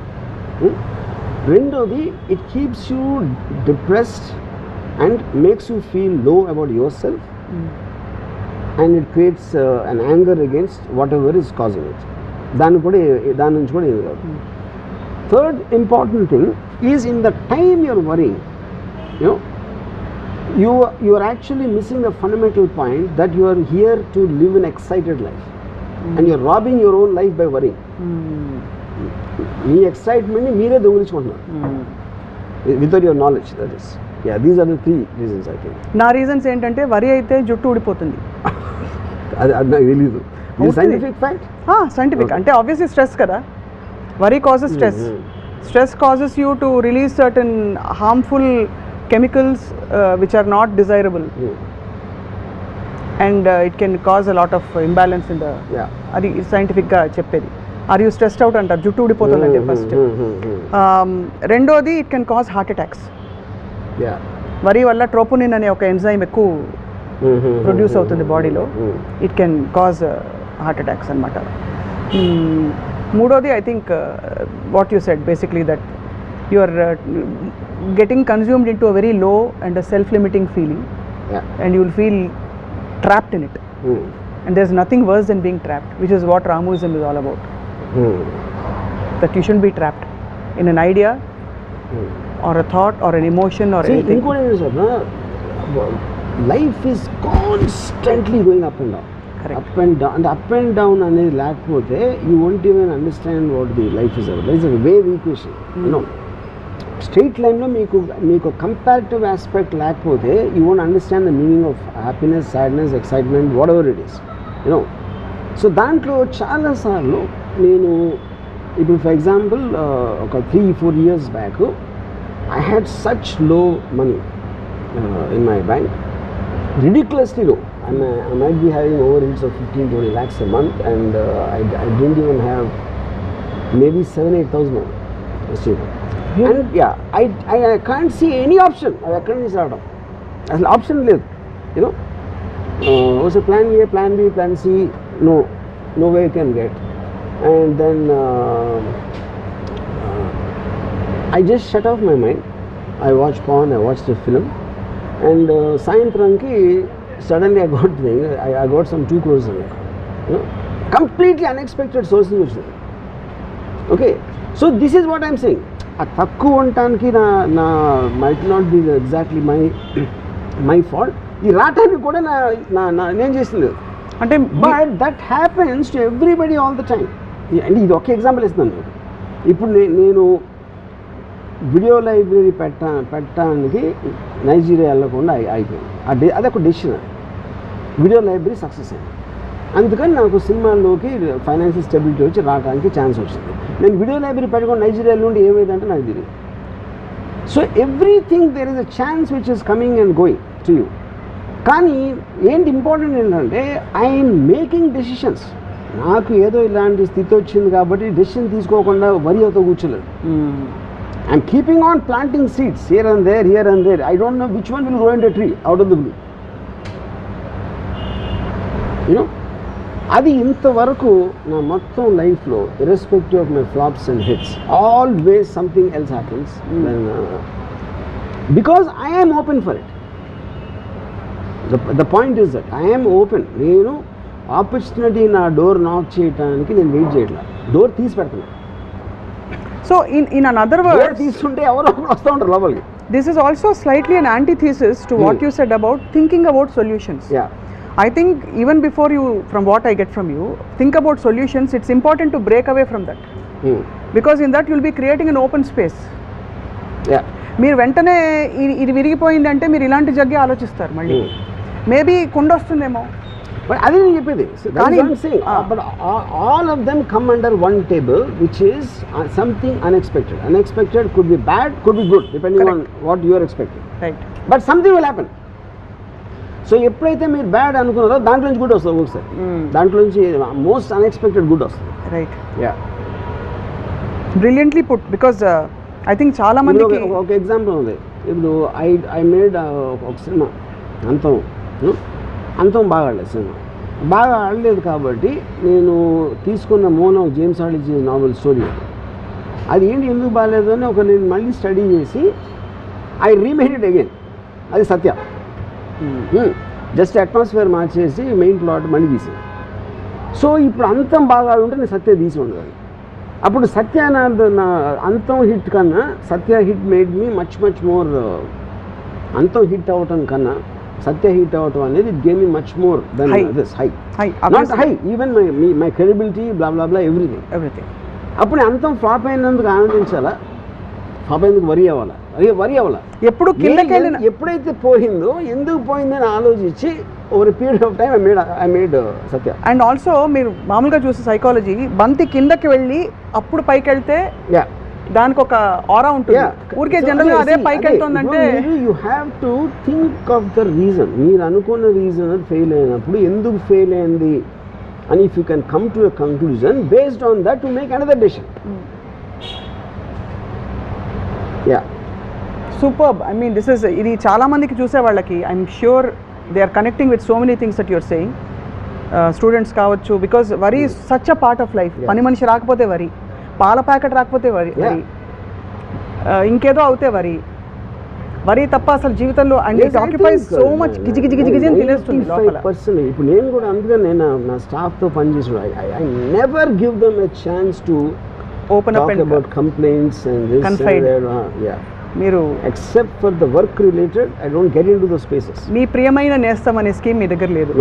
రెండోది, it keeps you depressed and makes you feel low about yourself and it creates an anger against whatever is causing it. దాని నుంచి కూడా ఏది కాదు. Third important thing is in the time your worrying, you are actually missing the fundamental point that you are here to live an excited life. And you are robbing your own life by worrying. మీ ఎక్సైట్మెంట్ని మీరే దొంగిలించుకుంటున్నారు without your knowledge. That is these are the 3 reasons I think. నా reasons ఏంటంటే, worry అయితే జుట్టు ఊడిపోతుంది. అది నాకు తెలీదు. Scientific fact. సైంటిఫిక్ అంటే ఆబ్వియస్లీ స్ట్రెస్ కదా, worry causes stress. Stress causes you to release certain harmful chemicals which are not desirable, and it can cause a lot of imbalance in the. అది సైంటిఫిక్గా చెప్పేది. ఆర్ యూ స్ట్రెస్డ్ అవుట్ అంటారు, జుట్టు ఊడిపోతుందంటే first. రెండోది it can cause heart attacks. వరి వల్ల troponin అనే ఒక ఎంజైమ్ ఎక్కువ ప్రొడ్యూస్ అవుతుంది బాడీలో, it can cause heart attacks అనమాట. మూడోది I think what you said basically that you are getting consumed into a very low and a self limiting feeling, and you will feel trapped in it, and there's nothing worse than being trapped, which is what Ramuism is all about. That you shouldn't be trapped in an idea or a thought or an emotion or anything. Life is constantly going up and down. Correct. Up and down అనేది లేకపోతే you won't even understand what the life is about. It's a wave equation, you know. Straight లైన్లో మీకు comparative aspect లేకపోతే you won't understand the meaning of happiness, sadness, excitement, whatever it is, you know. So దాంట్లో చాలాసార్లు నేను ఇప్పుడు for example ఒక 3-4 years back I had such low money in my bank, ridiculously low. I might be having overheads of 15-20 lakhs a month, and I didn't even have maybe 7,000-8,000 received. And yeah, I can't see any option. I can't see అసలు option లేదు, you know. was a plan A, plan B, plan C, no way you can get. And then I just shut off my mind. I watched porn, I watched a film, and సాయంత్రంకి suddenly I got some 2 crores in it, you know, completely unexpected sources వచ్చింది. Okay, so this is what I'm saying. ఆ తక్కువ ఉండటానికి నా might not be exactly my fault. ఈ రావటానికి కూడా నేను చేసింది అంటే, but that happens to everybody all the time. అంటే ఇది ఒక ఎగ్జాంపుల్ ఇస్తున్నాను. ఇప్పుడు నేను వీడియో లైబ్రరీ పెట్టడానికి నైజీరియా వెళ్ళకుండా అయిపోయింది. అదొక డెసిషన్. వీడియో లైబ్రరీ సక్సెస్ అయింది. అందుకని నాకు సినిమాల్లోకి ఫైనాన్షియల్ స్టెబిలిటీ వచ్చి రావడానికి ఛాన్స్ వచ్చింది. నేను వీడియో లైబ్రరీ పెట్టుకుని నైజీరియా నుండి ఏమైందంటే నాకు తెలియదు. So everything there is a chance which is coming and going to you. కానీ ఏంటి ఇంపార్టెంట్ ఏంటంటే ఐఎమ్ మేకింగ్ డెసిషన్స్. నాకు ఏదో ఇలాంటి స్థితి వచ్చింది కాబట్టి డెసిషన్ తీసుకోకుండా వరి అవుతూ కూర్చోలేదు. I'm keeping on planting seeds here and there. I don't know which one will grow in a tree out of the blue, you know. అది ఇంతవరకు నా మొత్తం లైఫ్లో irrespective of my flops and hits always something else happens, because I am open for it. The point is that I am open. నేను opportunity నా door knock చేయడానికి నేను wait చేయట్లేదు, డోర్ తీసి పెడుతున్నాను. సో ఇన్ అనదర్ వర్డ్ తీసుకుంటే ఎవరో వస్తూ ఉంటారు లోపలికి. This is also slightly an antithesis to what you said about thinking about solutions. I think even before you, from what I get from you, think about solutions, it's important to break away from that. Because in that you'll be creating an open space. మీరు వెంటనే ఇది విరిగిపోయిందంటే మీరు ఇలాంటి జగ్గే ఆలోచిస్తారు మళ్ళీ. Maybe కుండ వస్తుందేమో, but అది నేను చెప్పేది. But all of them come under one table which is something unexpected. Unexpected could be bad, could be good, depending on what you are expecting. Right, but something will happen. So ఎప్పుడైతే మీరు bad అనుకున్నారో దాంట్లో నుంచి good వస్తుంది ఒకసారి. దాంట్లో నుంచి most unexpected good వస్తుంది. Right, yeah, brilliantly put. Because I think చాలా మందికి ఒక ఎగ్జాంపుల్ ఉంది. ఇప్పుడు ఐ మేడ్ ఒక సినిమా అంతం బాగా ఆడలేదు. సినిమా బాగా ఆడలేదు కాబట్టి నేను తీసుకున్న మోనో జేమ్స్ హార్డీ నావెల్ స్టోరీ అది ఏంటి ఎందుకు బాగాలేదు అని నేను మళ్ళీ స్టడీ చేసి ఐ రీమేడ్ ఇట్ అగైన్. అది సత్య. జస్ట్ అట్మాస్ఫియర్ మార్చేసి మెయిన్ ప్లాట్ మళ్ళీ తీసాను. సో ఇప్పుడు అంతం బాగా ఉంటే నేను సత్య తీసి ఉండదు. అప్పుడు సత్య నా అంతం హిట్ కన్నా Satya hit made me much more. Antham hit అవ్వటం కన్నా సత్య హిట్ అవ్వటం అనేది it gave me much more than this high. Not high, even my credibility, blah blah blah, everything. అప్పుడు అంతం ఫ్లాప్ అయినందుకు ఆనందించాలా, ఫ్లాప్ అయినందుకు వరి అవ్వాలా? ఎప్పుడు ఎప్పుడైతే పోయిందో ఎందుకు పోయిందని ఆలోచించి over period of time I made Satya. And also మీరు మామూలుగా చూసే సైకాలజీ, బంతి కిందకి వెళ్ళి అప్పుడు పైకి వెళ్తే దానికి ఒక ఆరా ఉంటుంది. ఊరికే జనరల్గా అదే పైకి వెళ్తుందంటే you have to think of the reason. మీరు అనుకున్న రీజన్ ఫెయిల్ అయినప్పుడు ఎందుకు ఫెయిల్ అయింది అని if you can come to a conclusion based on that to make another decision. Yeah superb. I mean this is ఇది చాలా మందికి చూసే వాళ్ళకి I'm sure they are connecting with so many things that you're saying. Students కావచ్చు, because worry is such a part of life. పని మనిషి రాకపోతే వరి, పాల ప్యాకెట్ రాకపోతే వరి, ఇంకేదో అవుతే వరి తప్ప అసలు జీవితంలో and it occupies so much గిజి గిజి గిజి గిజి అని తినేస్తుంది లోపల. ఇప్పుడు నేను కూడా అందుకని నేను నా స్టాఫ్తో పనిచేసిన I never give them a chance to open up and about complaints and this Confide. మీరు except for the work related I don't get into the spaces. మీ ప్రియమైన నేస్తం అనే స్కీమ్ మీ దగ్గర లేదు.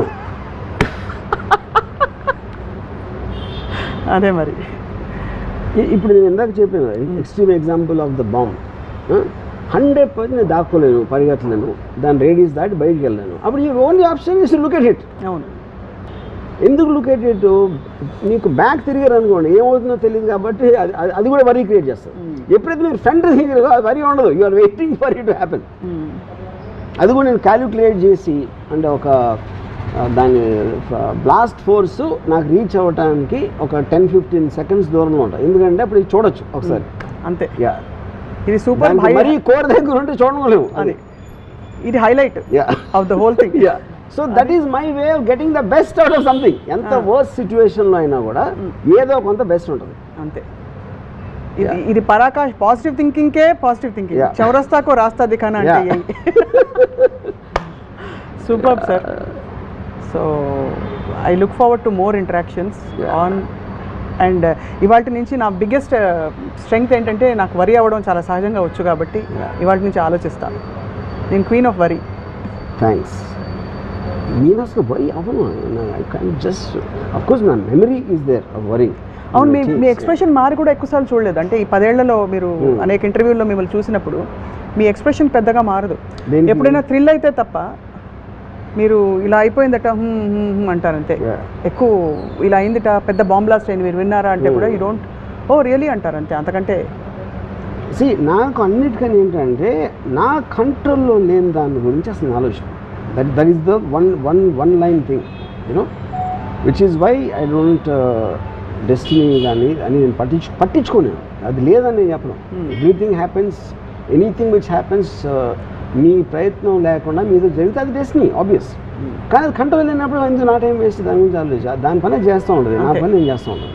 అదే మరి ఇప్పుడు నేను ఇందాక చెప్పాను extreme example of the bomb. 100% నేను దాక్కోలేను, పరిగెత్తలేను, దాని రేడియస్ దాటి బయటికి వెళ్ళాను. అప్పుడు ఈ only option is look at it. అవును. ఎందుకు లుక్ ఎట్ ఇట్? నీకు బ్యాక్ తిరిగారు అనుకోండి ఏమవుతుందో తెలియదు కాబట్టి అది కూడా వరీ క్రియేట్ చేస్తుంది. ఎప్పుడైతే మీరు ఫ్రంట్ తిరిగారో అది వరీ ఉండదు, you are waiting for it to happen. అది కూడా నేను క్యాలిక్యులేట్ చేసి అంటే ఒక దాని బ్లాస్ట్ ఫోర్స్ నాకు రీచ్ అవ్వడానికి ఒక 10-15 సెకండ్స్ దూరంలో ఉంటాయి. ఎందుకంటే అప్పుడు ఇది చూడొచ్చు ఒకసారి అంతే. యా ఇది సూపర్. మరీ కోర్ దగ్గర ఉంటే చూడలేము. అది ఇది highlight of the whole thing. Yeah so that is my way of getting the best out of something. ఎంత వర్స్ సిచ్యువేషన్లో అయినా కూడా ఏదో కొంత బెస్ట్ ఉంటుంది. అంతే. ఇది పరాకాష్ పాజిటివ్ థింకింగ్కే పాజిటివ్ థింకింగ్. చౌరస్తాకో రాస్తా దిఖానా అంటే super sir. So I look forward to more interactions on and ఇవాళ నుంచి నా బిగ్గెస్ట్ స్ట్రెంగ్త్ ఏంటంటే నాకు వరి అవ్వడం చాలా సహజంగా వచ్చు కాబట్టి ఇవాళ నుంచి ఆలోచిస్తాను. నేను క్వీన్ ఆఫ్ వరి. థ్యాంక్స్. నేను అసలు వరి అవ్వను. I can just of course నా memory is there of worry. అవును. మీ ఎక్స్ప్రెషన్ మారి కూడా ఎక్కువసార్లు చూడలేదు. అంటే ఈ 10 ఏళ్లలో మీరు అనేక ఇంటర్వ్యూల్లో మిమ్మల్ని చూసినప్పుడు మీ ఎక్స్ప్రెషన్ పెద్దగా మారదు. ఎప్పుడైనా థ్రిల్ అయితే తప్ప మీరు ఇలా అయిపోయిందట అంటారంతే. ఎక్కువ ఇలా అయిందిట, పెద్ద బాంబ్ బ్లాస్ట్ అయింది, మీరు విన్నారా అంటే కూడా యూ డోంట్ ఓ రియలీ అంటారంతే. అంతకంటే నాకు అన్నిటికని ఏంటంటే నా కంట్రోల్లో లేని దాని గురించి అసలు ఆలోచన. That is the one line thing you know which is why I don't destiny కానీ అని నేను పట్టించుకోలేను. అది లేదని నేను చెప్పను. Everything happens, anything which happens మీ ప్రయత్నం లేకుండా మీతో జరిగితే అది డెస్టినీ ఆబ్వియస్. కానీ అది కంట్రోల్ లేనప్పుడు ఎందుకు నా టైం వేస్ట్ దాని గురించి ఆలోచించి దాని పని చేస్తూ ఉంటుంది, నా పని నేను చేస్తూ ఉంటాను.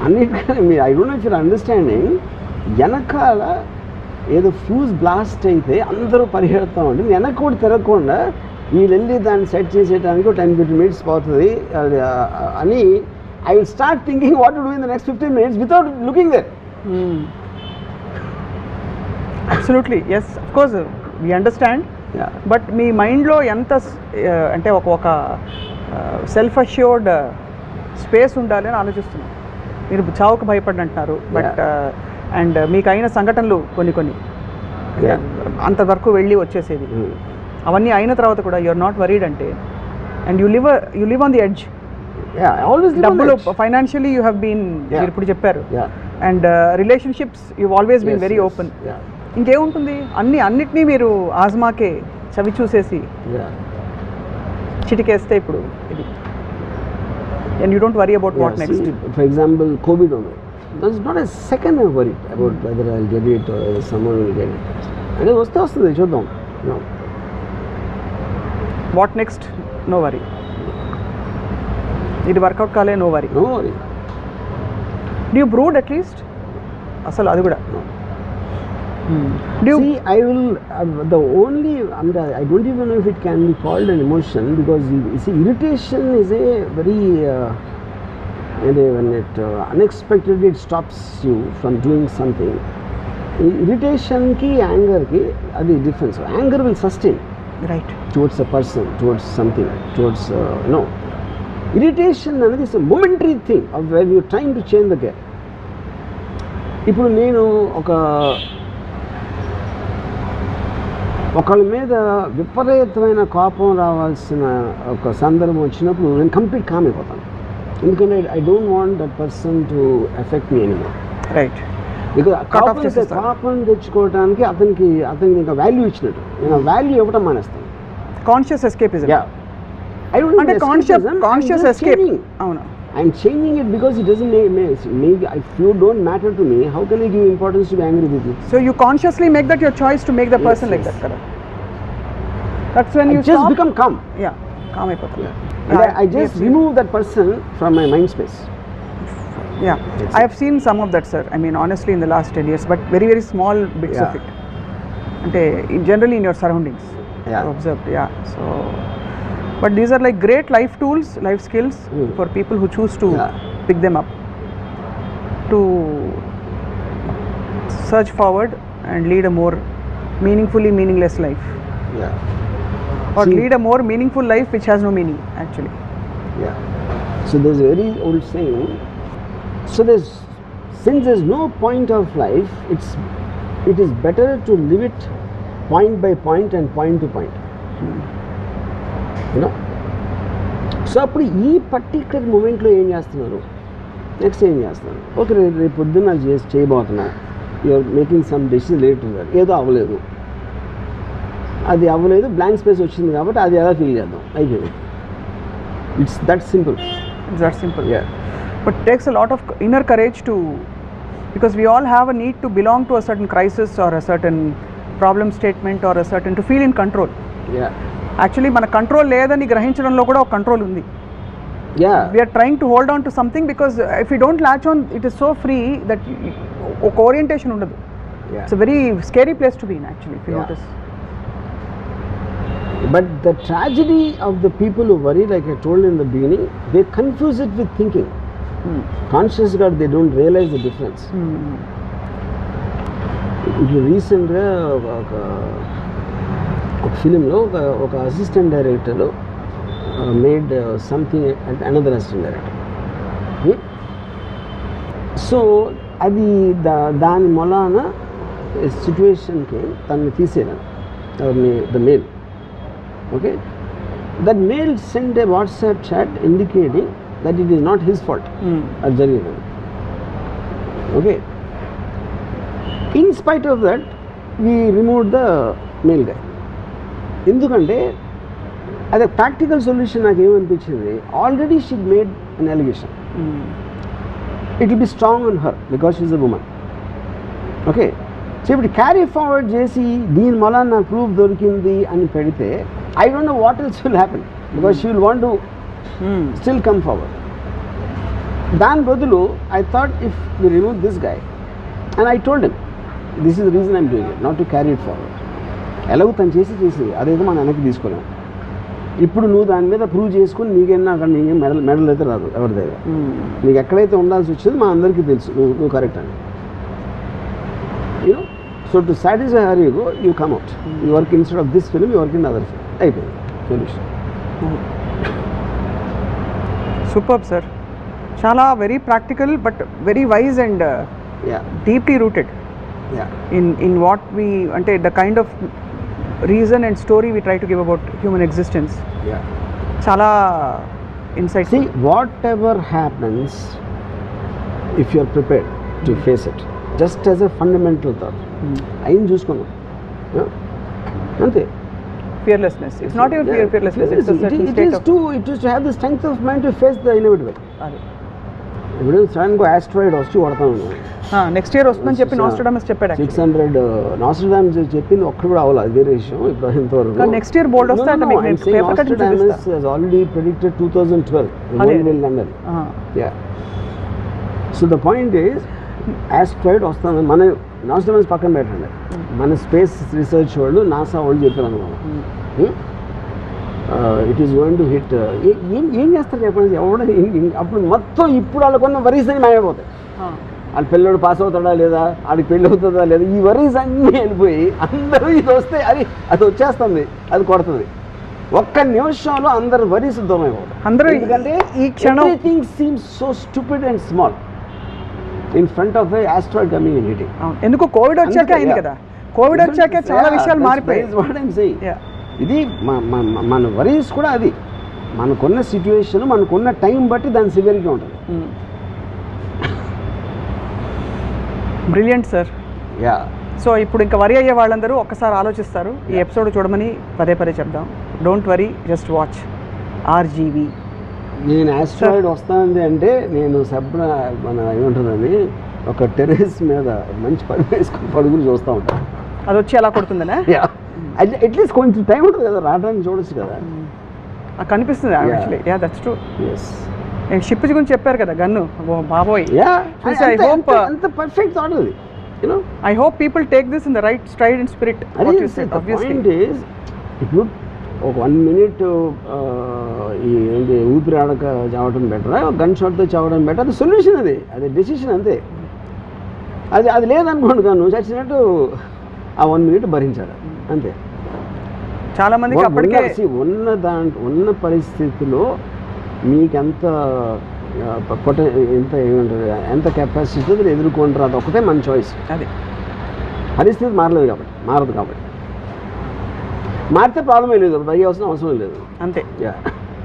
అన్నిటికన్నా మీరు I don't know if you're understanding వెనకాల ఏదో ఫ్యూజ్ బ్లాస్ట్ అయితే అందరూ పరిగెడుతూ ఉంటుంది, వెనక కూడా తిరగకుండా వీళ్ళు వెళ్ళి దాన్ని సెట్ చేసేయడానికి 10-15 minutes పోతుంది అని I will start thinking what to do in the next 15 minutes without looking there. Absolutely yes, of course we understand. But మీ మైండ్లో ఎంత అంటే ఒక సెల్ఫ్ అష్యూర్డ్ స్పేస్ ఉండాలి అని ఆలోచిస్తున్నాను. మీరు చావుకు భయపడి అంటున్నారు, బట్ అండ్ మీకు అయిన సంఘటనలు కొన్ని అంతవరకు వెళ్ళి వచ్చేసేది అవన్నీ అయిన తర్వాత కూడా యూఆర్ నాట్ వరీడ్ అంటే and you live on the edge. డబ్బులు ఫైనాన్షియలీ యూ హ్యావ్ బీన్, మీరు ఇప్పుడు చెప్పారు, and relationships you always been very open. ఇంకేముంటుంది, అన్నిటినీ మీరు ఆజ్మాకే చవి చూసేసి చిటికేస్తే ఇప్పుడు ఇది and you don't worry about what next. For example, COVID only. There's not a second I worried about whether I'll get it or someone will get it. And it was the చూద్దాం. What next? No worry. ఇది work out కాలే, no worry. No worry. Do you brood at least? అసలు అది కూడా. See, I will, the only, I don't even know if it can be called an emotion, because you see, irritation is a very, when it unexpectedly it stops you from doing something. Irritation ki, anger ki, adi difference. Anger will sustain. Right. Towards a person, towards something, towards, irritation is a momentary thing of when you're trying to change the gear. ఇప్పుడు నేను ఒకళ్ళ మీద విపరీతమైన కోపం రావాల్సిన ఒక సందర్భం వచ్చినప్పుడు నేను కంప్లీట్ కామ్ అయిపోతాను. ఎందుకంటే I don't want that person to effect me anymore. Right. Because Cut off చేసేస్తారు. కాపం తెచ్చుకోవడానికి అతనికి ఇంకా వాల్యూ ఇచ్చినట్టు. నేను వాల్యూ ఇవ్వటం మానేస్తాను. Conscious escapism. I don't అంటే need conscious escapism, I'm just escape. changing. అవును. I'm changing it because it doesn't make if you don't matter to me, how can I give importance to be angry with you? So you consciously make that your choice to make the person like that, correct? That's when you just stop. become calm. Yeah, calm అయిపోతుంది. And I just remove that person from my mind space. Yeah, I have seen some of that, sir. I mean, honestly, in the last 10 years, but very, very small bits of Yeah. it. And generally in your surroundings, Yeah. I've observed. Yeah. So, but these are like great life tools, life skills for people who choose to Yeah. pick them up, to search forward and lead a more meaningfully meaningless life, Yeah. or See- lead a more meaningful life which has no meaning actually. Yeah. So there's a very old saying. So since there's no point of life, it is better to live it point by point and point to point. You know. So అప్పుడు ఈ particular మూమెంట్లో ఏం చేస్తున్నారు, next ఏం చేస్తున్నారు, okay రేపు పొద్దున్న చేయబోతున్నా, you're making some decision related, ఏదో అవ్వలేదు, అది అవ్వలేదు, బ్లాంక్ స్పేస్ వచ్చింది కాబట్టి అది ఎలా ఫీల్ చేద్దాం, అయిపోయింది. It's that simple. It's that simple. Yeah. But it takes a lot of inner courage to, because we all have a need to belong to a certain crisis or a certain problem statement or a certain, to feel in control. Yeah. Actually మన control లేదని గ్రహించడంలో కూడా ఒక control ఉంది. Yeah. We are trying to hold on to something because if you don't latch on, it is so free that ఒక orientation ఉండదు. Yeah. It's a very scary place to be in actually, if you Yeah. notice. But the tragedy of the people who worry, like I told in the beginning, they confuse it with thinking. Conscious God, they don't realize the difference. ఇప్పుడు రీసెంట్గా ఒక ఫిలింలో ఒక assistant director made something and another assistant director. So అది దాని మొలాన సిచ్యువేషన్కి తనని తీసేయడం, the male. Okay, that male send a WhatsApp chat indicating that it is not his fault అది జరిగింది. Okay, in spite of that we remove the male guy. ఎందుకంటే అది ప్రాక్టికల్ సొల్యూషన్. నాకు ఏమనిపించింది, already she made an allegation, it will be strong on her because she is a woman. Okay, so ఇప్పుడు carry forward చేసి దీని వల్ల నాకు proof దొరికింది అని పెడితే I don't know what else will happen because she will want to still come forward. దాని బదులు I thought if we remove this guy, and I told him this is the reason I'm doing it, not to carry it forward. ఎలాగో తను చేసి అదేదో మనం వెనక్కి తీసుకోలేము. ఇప్పుడు నువ్వు దాని మీద ప్రూవ్ చేసుకుని నీకైనా అక్కడ నీకేం మెడల్ అయితే రాదు ఎవరి దగ్గర. నీకు ఎక్కడైతే ఉండాల్సి వచ్చింది మా అందరికీ తెలుసు నువ్వు కరెక్ట్ అని. You know, so to satisfy her you go, you come out, you work instead of this film, you work in other film, అయిపోయింది సొల్యూషన్. సూపర్ సార్, చాలా very practical but very wise and deeply rooted in what we, అంటే the kind of reason and story we try to give about human existence. చాలా insight. See, whatever happens, if you are prepared to face it, just as a fundamental thought, అయ్యింది చూసుకున్నాం అంతే. Fearlessness. It's not even fearlessness. It's a certain state of. It is to have the strength of mind to face the inevitable. ఇప్పుడు sudden గా asteroid వచ్చి కొడతాను. Next year వస్తుందని చెప్పి నాస్ట్రాడమస్ చెప్పాడు. 600 నాస్ట్రాడమస్ చెప్పింది ఒక్కడు కూడా అవ్వాలి, అదే విషయం ఇప్పుడు ఇంతవరకు. నెక్స్ట్ ఇయర్ బోర్డ్ వస్తే అంటే మీకు పేపర్ కటింగ్ చూపిస్తా. Nostradamus has already predicted 2012 the world will end. Yeah. So the point is, asteroid వస్తుంది. మన నాస్ట్రాడమస్ పక్కన పెట్టండి, మన స్పేస్ రీసెర్చ్ వాళ్ళు నాసా వాళ్ళు చెప్పారు అనుకోండి, it is going to hit. ఏం చేస్తారు చెప్పండి ఎవడ అప్పుడు మొత్తం ఇప్పుడు వాళ్ళకున్న వరీస్ అని మాయమైపోతాయి. వాళ్ళ పిల్లడు పాస్ అవుతాడా లేదా, వాడికి పెళ్ళి అవుతుందా లేదా, ఈ వరీస్ అన్నీ వెళ్ళిపోయి అందరూ ఇది వస్తే అది వచ్చేస్తుంది, అది కొడుతుంది. ఒక్క నిమిషంలో అందరు వరీస్ దూరం అయిపోతారు. అందరూ ఎందుకంటే ఈ క్షణం everything seems so stupid and small in front of A asteroid coming in hitting. ఎందుకు కోవిడ్ వచ్చాక అయింది కదా, కోవిడ్ వచ్చాక చాలా విషయాలు మారిపోయాయి. ఇది మన వరీస్ కూడా అది మనకున్న సిచ్యువేషన్, మనకున్న టైం బట్టి దాని సివియరిటీ ఉంటుంది. Brilliant sir. యా. సో ఇప్పుడు ఇంకా వరి అయ్యే వాళ్ళందరూ ఒక్కసారి ఆలోచిస్తారు, ఈ ఎపిసోడ్ చూడమని పదే చెప్దాం. Don't worry, just watch RGV. నేను ఆస్ట్రాయిడ్ వస్తానంది అంటే నేను మన ఏముంటుందని ఒక టెర్రస్ మీద మంచి పడుగులు చూస్తూ ఉంటాను. అది వచ్చి ఎలా కొడుతుందనే అట్లీస్ట్ కొంచెం టైం ఉంటుంది కదా, రావడానికి చూడొచ్చు కదా. కనిపిస్తుంది actually. Yeah, that's true. Yes. Ship గురించి చెప్పారు కదా, గన్ను. బాబోయ్, అంత పర్ఫెక్ట్ థాట్ అది. I hope people take this in the right stride and spirit. ఇప్పుడు ఒక 1 minute ఏంటి ఊపిరి ఆడక చావడం బెటరా, గన్ షాట్తో చావడం బెటర్? అది సొల్యూషన్, అది డెసిషన్ అంతే. అది లేదనుకోండి, కానీ నువ్వు చచ్చినట్టు ఆ 1 minute భరించాలి అంతే. చాలా మందికి అప్పటికే ఉన్న పరిస్థితిలో మీకెంత ఏమంటారు, ఎంత కెపాసిటీ ఎదుర్కొంటారు, అది ఒకటే మన చాయిస్. అది పరిస్థితి మారదు కాబట్టి మారితే ప్రాబ్లం లేదు, భయ అవసరం లేదు అంతే.